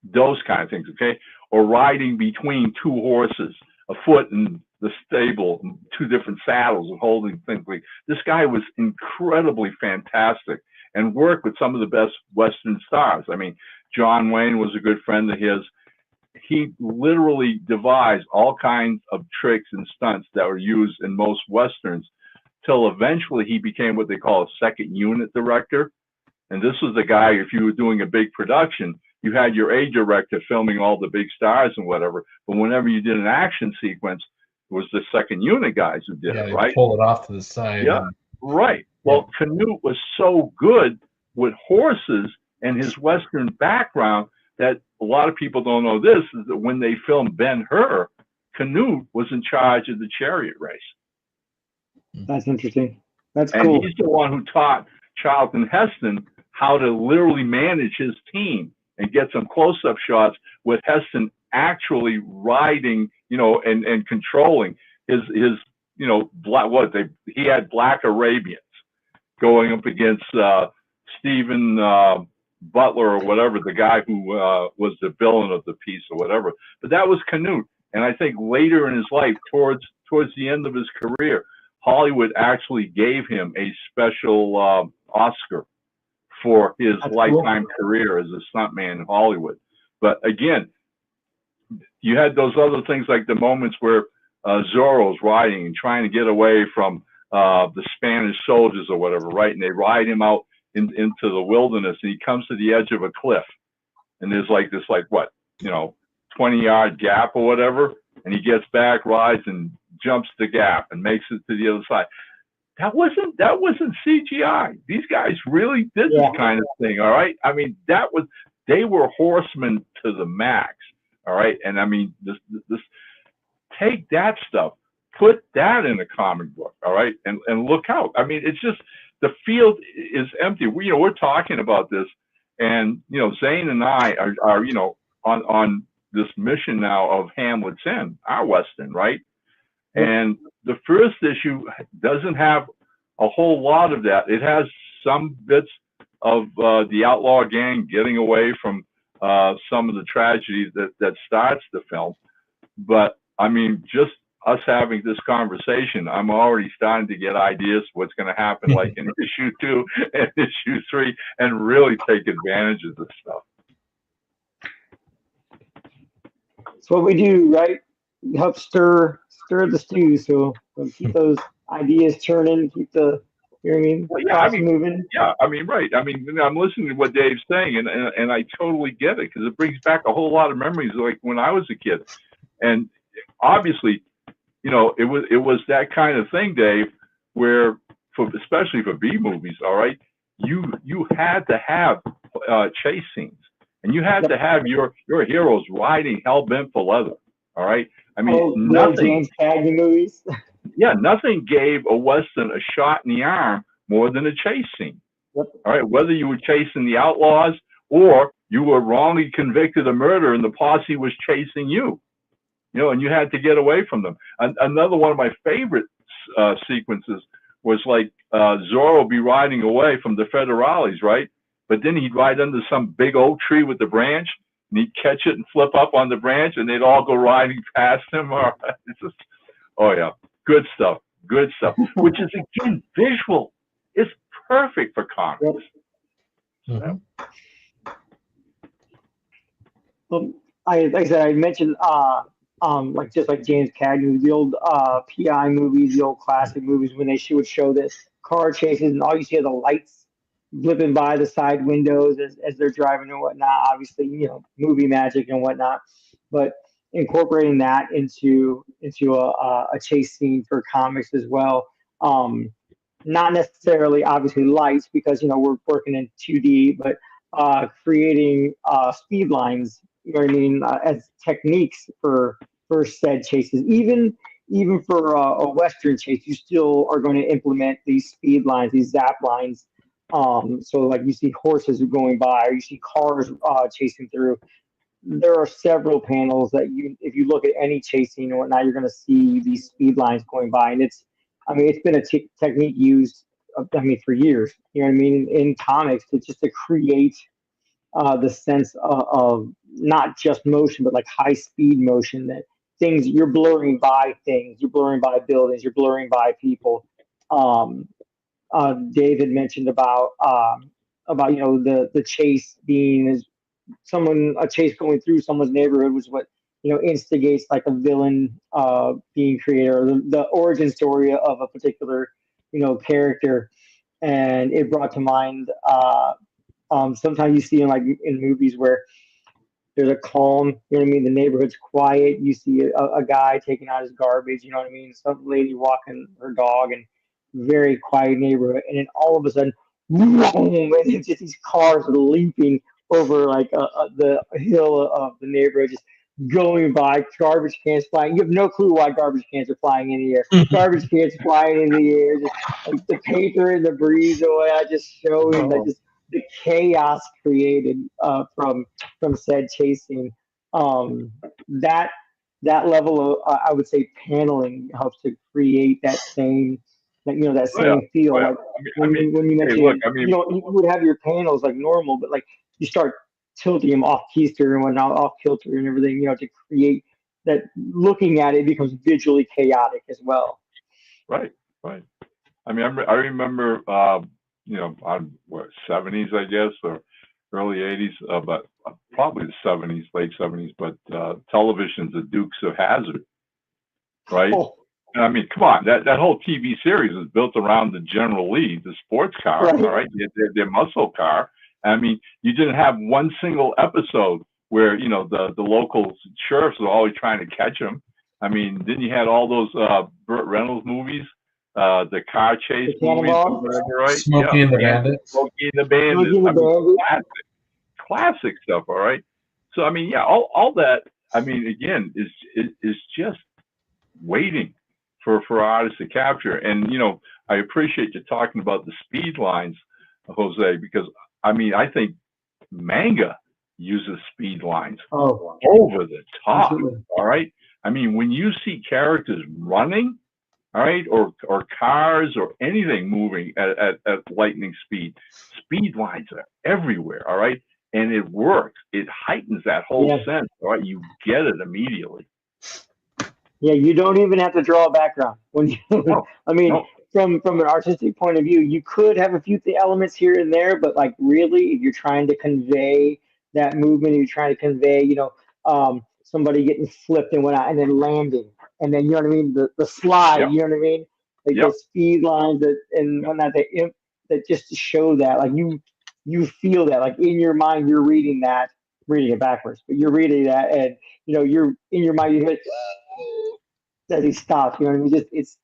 Those kind of things, okay? Or riding between two horses, a foot in the stable, two different saddles, and holding things. Like this guy was incredibly fantastic and worked with some of the best Western stars. I mean, John Wayne was a good friend of his. He literally devised all kinds of tricks and stunts that were used in most Westerns till eventually he became what they call a second unit director. And this was the guy, if you were doing a big production, you had your A director filming all the big stars and whatever. But whenever you did an action sequence, it was the second unit guys who did it, right? Pull it off to the side. Yeah, right. Well, Canute was so good with horses and his Western background that a lot of people don't know this, is that when they filmed Ben-Hur, Canute was in charge of the chariot race. That's interesting. That's and cool. He's the one who taught Charlton Heston how to literally manage his team and get some close-up shots with Heston actually riding, and controlling his he had Black Arabians going up against Stephen Butler or whatever, the guy who was the villain of the piece or whatever. But that was Canute. And I think later in his life, towards the end of his career, Hollywood actually gave him a special Oscar for his lifetime career as a stuntman in Hollywood. But again, you had those other things like the moments where Zorro's riding and trying to get away from the Spanish soldiers or whatever, right? And they ride him out into the wilderness, and he comes to the edge of a cliff, and there's like this 20-yard gap or whatever, and he gets back, rides, and jumps the gap and makes it to the other side. That wasn't CGI. These guys really did this kind of thing. All right. I mean, they were horsemen to the max. All right. And I mean, this take that stuff, put that in a comic book. All right. And look out. I mean, it's just, the field is empty. We're talking about this, and Zane and I are on this mission now of Hamlet's End, our Western, right? And the first issue doesn't have a whole lot of that. It has some bits of the outlaw gang getting away from some of the tragedies that starts the film. But I mean, just us having this conversation, I'm already starting to get ideas what's going to happen, like in issue 2 and issue 3, and really take advantage of this stuff. It's what we do, right? We help stir the stew, so keep those ideas churning, keep the moving. Yeah, I mean, right. I mean, I'm listening to what Dave's saying, and I totally get it, because it brings back a whole lot of memories, like when I was a kid. And obviously, it was that kind of thing, Dave, where especially for B movies, all right, you had to have chase scenes, and you had to have your heroes riding hell bent for leather. All right, I mean, nothing. Movies. Yeah, nothing gave a Western a shot in the arm more than a chase scene. Yep. All right, whether you were chasing the outlaws or you were wrongly convicted of murder and the posse was chasing you. And you had to get away from them. Another one of my favorite sequences was like Zorro be riding away from the Federales, right? But then he'd ride under some big oak tree with the branch, and he'd catch it and flip up on the branch, and they'd all go riding past him. It's just, oh yeah, good stuff, which is, again, visual. It's perfect for comics. Mm-hmm. Well, like I said, I mentioned just like James Cagney, the old PI movies, the old classic movies, when they would show this car chases, and all you see are the lights blipping by the side windows as they're driving and whatnot. Obviously, movie magic and whatnot, but incorporating that into a chase scene for comics as well. Not necessarily obviously lights, because we're working in 2D, but creating speed lines. You know what I mean? As techniques for said chases. Even for a western chase, you still are going to implement these speed lines, these zap lines. So like you see horses going by, or you see cars chasing through. There are several panels that if you look at any chasing and whatnot, you're going to see these speed lines going by, and it's been a technique used, for years. You know what I mean in comics to create the sense of not just motion, but like high speed motion. That things you're blurring by things, you're blurring by buildings, you're blurring by people. Um, David mentioned about the chase being is a chase going through someone's neighborhood was what instigates like a villain being created, or the origin story of a particular character. And it brought to mind sometimes you see in movies where there's a calm, you know what I mean? The neighborhood's quiet. You see a guy taking out his garbage, you know what I mean? Some lady walking her dog, and very quiet neighborhood. And then all of a sudden, boom, and it's just these cars leaping over like the hill of the neighborhood, just going by, garbage cans flying. You have no clue why garbage cans are flying in the air. Garbage cans flying in the air, just like the paper and the breeze away, just showing like just the chaos created from said chasing. Um, that that level of I would say paneling helps to create that same that Oh yeah, same feel. oh yeah. Like when you Hey, look, mentioned you would have your panels like normal, but like you start tilting them off keister and whatnot, off kilter and everything, to create that. Looking at it becomes visually chaotic as well. right, right. I remember, on what 70s, I guess, or early 80s, but probably the 70s, late 70s. But television's The Dukes of Hazzard, right? Oh, And come on, that whole TV series is built around the General Lee, the sports car, all right. right, their muscle car. You didn't have one single episode where the local sheriffs were always trying to catch him. Then you had all those Burt Reynolds movies, the car chase The movies or cannonball, whatever, right? Smokey and the Bandits. Smokey and the Bandits. looking the bandit. Classic stuff. All right. So yeah, all that. Again, is just waiting for artists to capture. And I appreciate you talking about the speed lines, Jose, because I think manga uses speed lines Oh, over the top. absolutely. All right. When you see characters running, all right, or cars or anything moving at lightning speed, speed lines are everywhere. All right. And it works. It heightens that whole Yeah. sense. All right. You get it immediately. Yeah, you don't even have to draw a background when you. No, I mean, no. from an artistic point of view, you could have a few elements here and there, but like really, if you're trying to convey that movement, you're trying to convey, somebody getting flipped and whatnot, and then landing, and then you know what I mean, the slide, Yep. you know what I mean, like Yep. the speed lines that and whatnot, that just to show that, like you feel that, like in your mind, you're reading it backwards, but you're reading that, and you're in your mind, you hear that he stops. You know what I mean? It's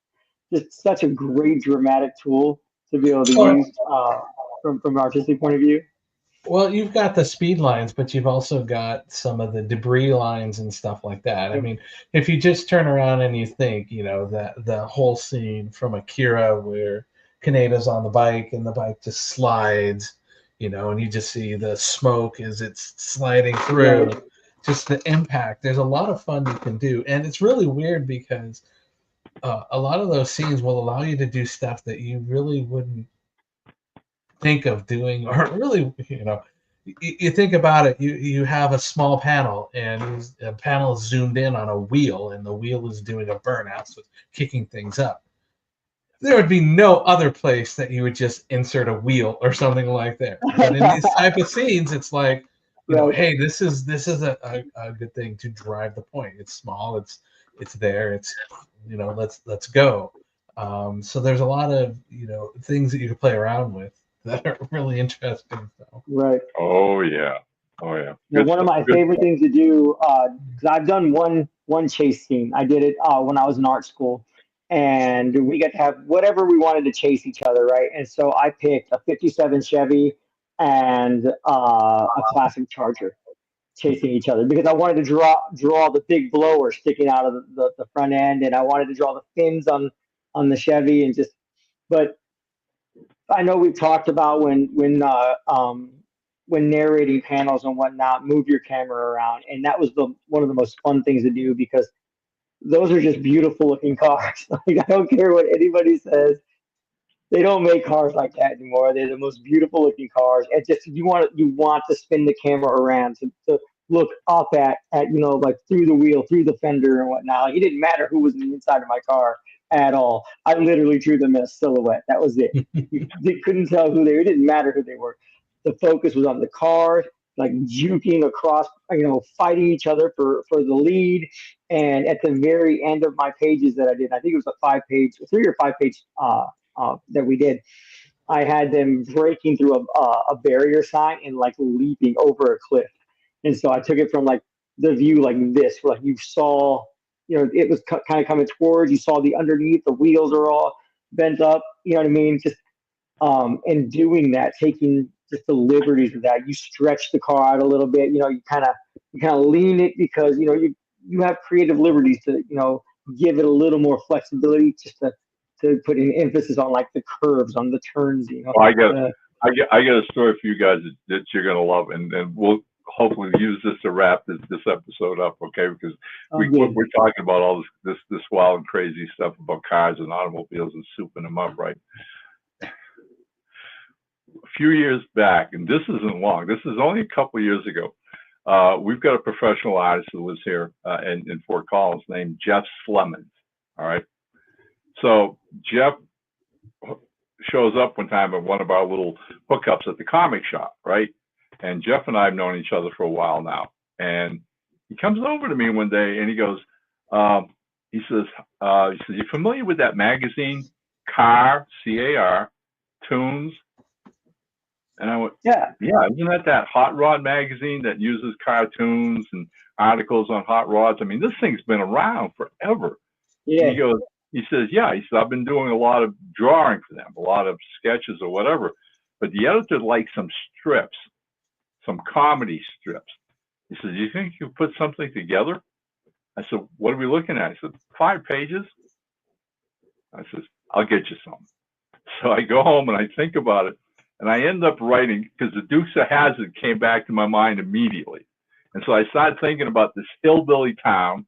just such a great dramatic tool to be able to Well, use from an artistic point of view. well, you've got the speed lines, but you've also got some of the debris lines and stuff like that. If you just turn around and you think, that the whole scene from Akira where Kaneda's on the bike and the bike just slides, and you just see the smoke as it's sliding through, Right. just the impact. There's a lot of fun you can do. And it's really weird because a lot of those scenes will allow you to do stuff that you really wouldn't think of doing, or really, you think about it, you have a small panel and a panel is zoomed in on a wheel and the wheel is doing a burnout, so it's kicking things up. There would be no other place that you would just insert a wheel or something like that. But in these type of scenes, it's like, Right. hey, this is a good thing to drive the point. It's small, it's there, it's let's go. So there's a lot of things that you can play around with that are really interesting. So. Right. Oh yeah. Oh yeah. Now, Good one of stuff. my Good favorite stuff. things to do, because I've done one chase scene. I did it when I was in art school, and we got to have whatever we wanted to chase each other, right? And so I picked a '57 Chevy and a classic Charger chasing each other because I wanted to draw the big blower sticking out of the front end, and I wanted to draw the fins on the Chevy, and just. But I know we've talked about when narrating panels and whatnot, move your camera around, and that was the one of the most fun things to do because those are just beautiful looking cars. Like I don't care what anybody says, they don't make cars like that anymore. They're the most beautiful looking cars. And just you want to spin the camera around to look up at like through the wheel, through the fender and whatnot. Like, it didn't matter who was in the inside of my car at all. I literally drew them in a silhouette. That was it. You couldn't tell who they were. It didn't matter who they were. The focus was on the car, like juking across, fighting each other for the lead. And at the very end of my pages that I did, I think it was a 3 or 5 page that we did, I had them breaking through a barrier sign and like leaping over a cliff. And so I took it from like the view like this, where like you saw, it was kind of coming towards, you saw the underneath, the wheels are all bent up, you know what I mean? Just, and doing that, taking just the liberties of that, you stretch the car out a little bit, you kind of lean it because, you have creative liberties to, give it a little more flexibility just to put an emphasis on like the curves, on the turns, Well, I got a story for you guys that you're gonna love, and we'll hopefully use this to wrap this episode up, okay? Because we're talking about all this wild and crazy stuff about cars and automobiles and souping them up, right? A few years back, and this isn't long. This is only a couple of years ago. We've got a professional artist who lives here in Fort Collins named Jeff Slemons. All right. So Jeff shows up one time at one of our little hookups at the comic shop, right? And Jeff and I have known each other for a while now. And he comes over to me one day and he goes, he says, you familiar with that magazine, Car, C-A-R, Tunes? And I went, yeah, isn't that hot rod magazine that uses cartoons and articles on hot rods? I mean, this thing's been around forever. Yeah. He says, I've been doing a lot of drawing for them, a lot of sketches or whatever. But the editor likes some strips, some comedy strips. He says, do you think you put something together? I said, what are we looking at? He said, 5 pages. I says, I'll get you some. So I go home and I think about it. And I end up writing, because the Dukes of Hazzard came back to my mind immediately. And so I started thinking about this hillbilly town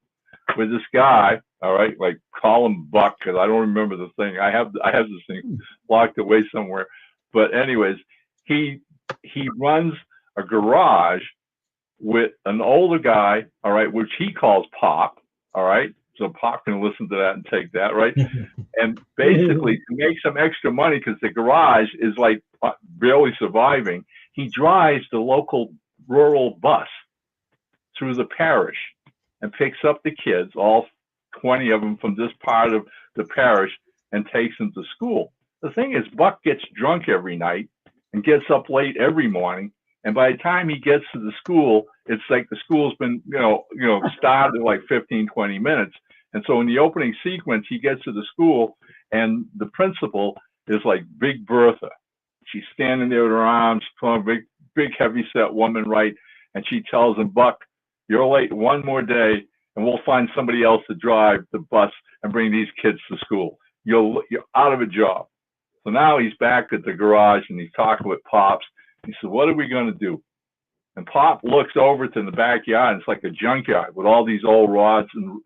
with this guy, all right, like call him Buck, because I don't remember the thing. I have this thing locked away somewhere. But anyways, he runs a garage with an older guy, all right, which he calls Pop, all right? So Pop can listen to that and take that, right? And basically, to make some extra money, because the garage is like barely surviving, he drives the local rural bus through the parish and picks up the kids, all 20 of them from this part of the parish, and takes them to school. The thing is, Buck gets drunk every night and gets up late every morning. And by the time he gets to the school, it's like the school's been, started in like 15, 20 minutes. And so in the opening sequence, he gets to the school and the principal is like Big Bertha. She's standing there with her arms, big heavy set woman, right? And she tells him, Buck, you're late one more day and we'll find somebody else to drive the bus and bring these kids to school. You're out of a job. So now he's back at the garage and he's talking with Pops. He said, what are we going to do? And Pop looks over to the backyard. And it's like a junkyard with all these old rods and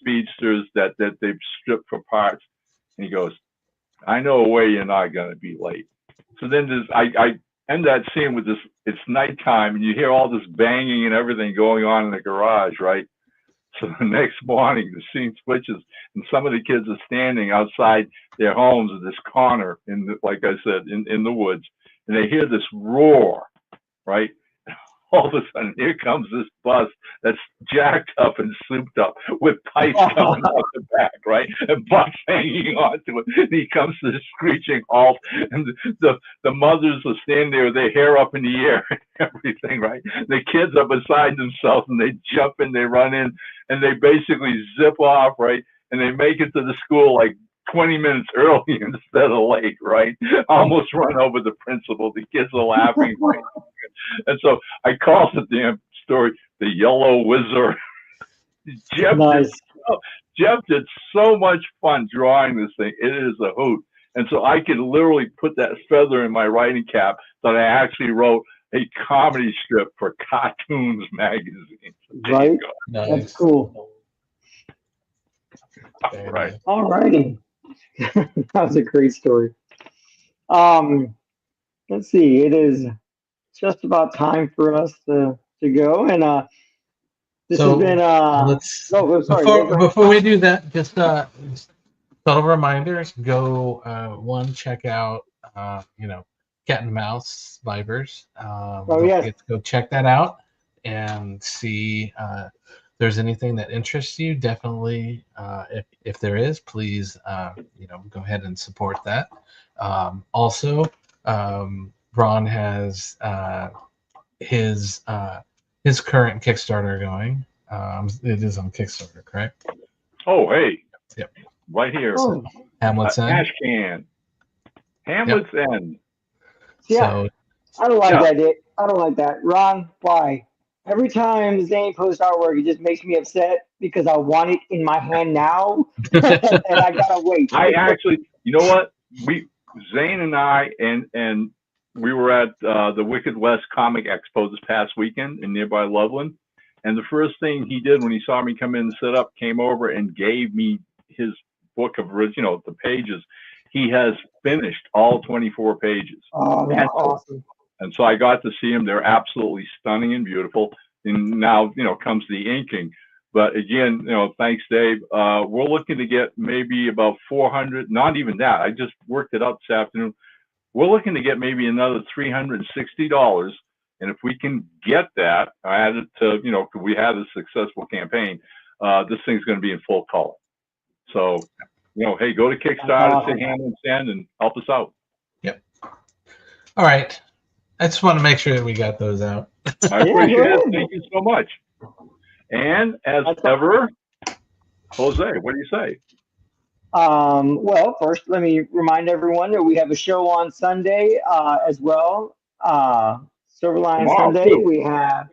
speedsters that they've stripped for parts. And he goes, I know a way you're not going to be late. So then I end that scene with this, it's nighttime and you hear all this banging and everything going on in the garage, right? So the next morning, the scene switches, and some of the kids are standing outside their homes in this corner, like I said, in the woods, and they hear this roar, right? All of a sudden, here comes this bus that's jacked up and souped up with pipes coming out the back, right? And Buck's hanging onto it. And he comes to a screeching halt, and the mothers are standing there with their hair up in the air and everything, right? The kids are beside themselves, and they jump in, they run in, and they basically zip off, right? And they make it to the school like 20 minutes early instead of late, right? Almost run over the principal. The kids are laughing. And so I called the damn story the Yellow Wizard. Nice. Jeff did so much fun drawing this thing. It is a hoot. And so I could literally put that feather in my writing cap that I actually wrote a comedy strip for Cartoons magazine. Right? Nice. That's cool. Very Right. nice. All righty. That was a great story. Let's see. It is just about time for us to go. And this So, has been let's oh, sorry. Go ahead. before we do that, just subtle reminders. Go check out Cat and Mouse Vipers. Don't yes. forget to go check that out and see if there's anything that interests you. Definitely, if there is, please go ahead and support that. Also, Ron has his current Kickstarter going. It is on Kickstarter, correct? Oh, hey. Yep. Right here. Oh, Hamlet's End. Ash can. Hamlet's End. yeah. So, I don't like Yeah. that, Dick. I don't like that. Ron, why? Every time Zane posts artwork, it just makes me upset because I want it in my hand now, and I gotta wait. I actually, you know what? Zane and I, and we were at the Wicked West Comic Expo this past weekend in nearby Loveland. And the first thing he did when he saw me come in and set up, came over and gave me his book of, the pages. He has finished all 24 pages. Oh, that's awesome. And so I got to see them. They're absolutely stunning and beautiful. And now, comes the inking. But again, thanks, Dave. We're looking to get maybe about 400, not even that. I just worked it out this afternoon. We're looking to get maybe another $360. And if we can get that, I added to, because we had a successful campaign, this thing's going to be in full color. So, hey, go to Kickstarter, say Hamlet's End, and help us out. yep. All right. I just want to make sure that we got those out. I appreciate it. Thank you so much. And as ever, Jose, what do you say? Well, first, let me remind everyone that we have a show on Sunday as well. Silverline Tomorrow, Sunday. too. We have,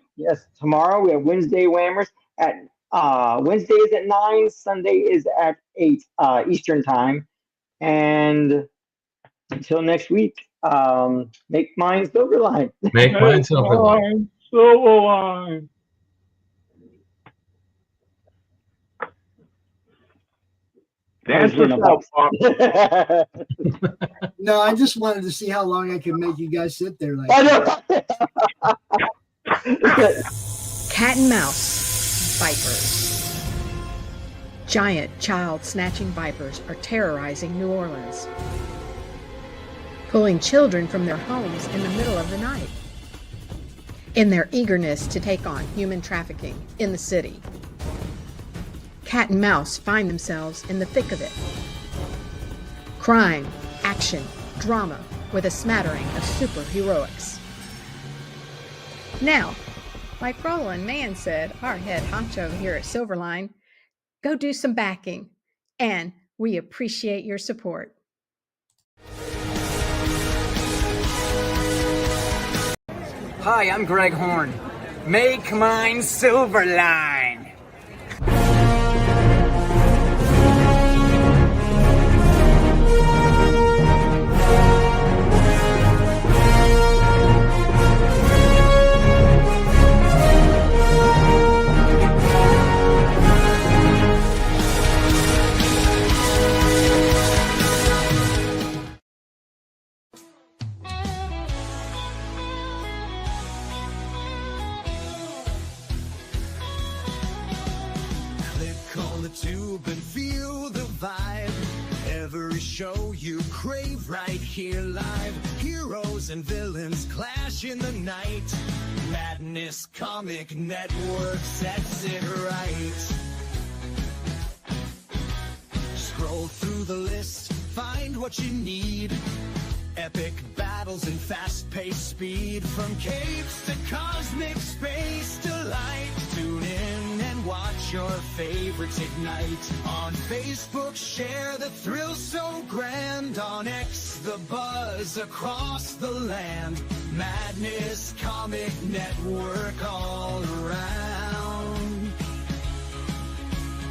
tomorrow. We have Wednesday Whammers at Wednesday is at 9, Sunday is at 8 Eastern time. And until next week, make mine Silverline. Make mine Silverline. Silverline. Dance yourself, Pop. No, I just wanted to see how long I could make you guys sit there like I that. know. Cat and mouse vipers. Giant child-snatching vipers are terrorizing New Orleans, pulling children from their homes in the middle of the night. In their eagerness to take on human trafficking in the city, Cat and Mouse find themselves in the thick of it. Crime, action, drama, with a smattering of superheroics. Now, like Roland Mann said, our head honcho here at Silverline, go do some backing, and we appreciate your support. Hi, I'm Greg Horn. Make mine Silverline. Tube and feel the vibe. Every show you crave right here live. Heroes and villains clash in the night. Madness Comic Network sets it right. Scroll through the list, find what you need. Epic battles and fast-paced speed. From capes to cosmic space delight. Tune in and watch your favorites ignite. On Facebook, share the thrill so grand. On X, the buzz across the land. Madness Comic Network all around.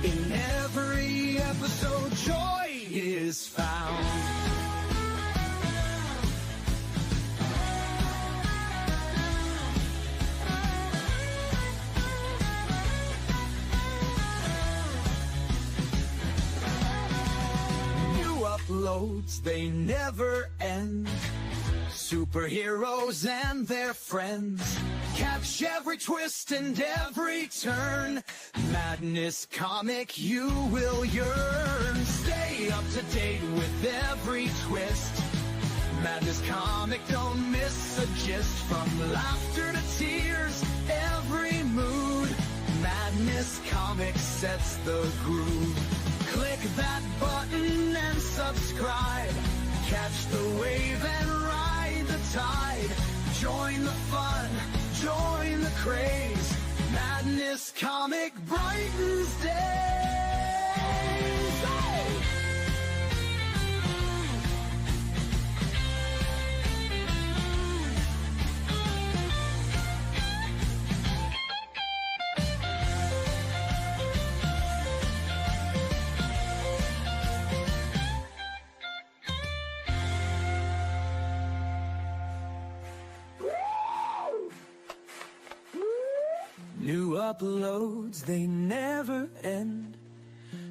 In every episode, joy is found. Uploads, they never end. Superheroes and their friends. Catch every twist and every turn. Madness Comic, you will yearn. Stay up to date with every twist. Madness Comic, don't miss a gist. From laughter to tears, every mood. Madness Comic sets the groove. Click that button and subscribe. Catch the wave and ride the tide. Join the fun, join the craze. Madness Comic brightens days. Hey! New uploads, they never end.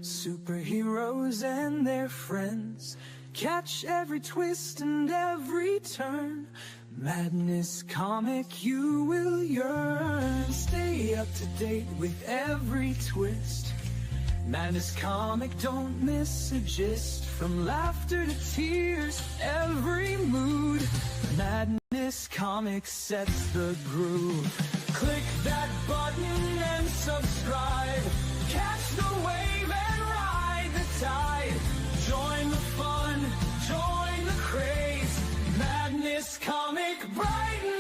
Superheroes and their friends. Catch every twist and every turn. Madness Comic, you will yearn. Stay up to date with every twist. Madness Comic, don't miss a gist. From laughter to tears, every mood. Madness Comic sets the groove. Click that button and subscribe. Catch the wave and ride the tide. Join the fun, join the craze. Madness Comic brightens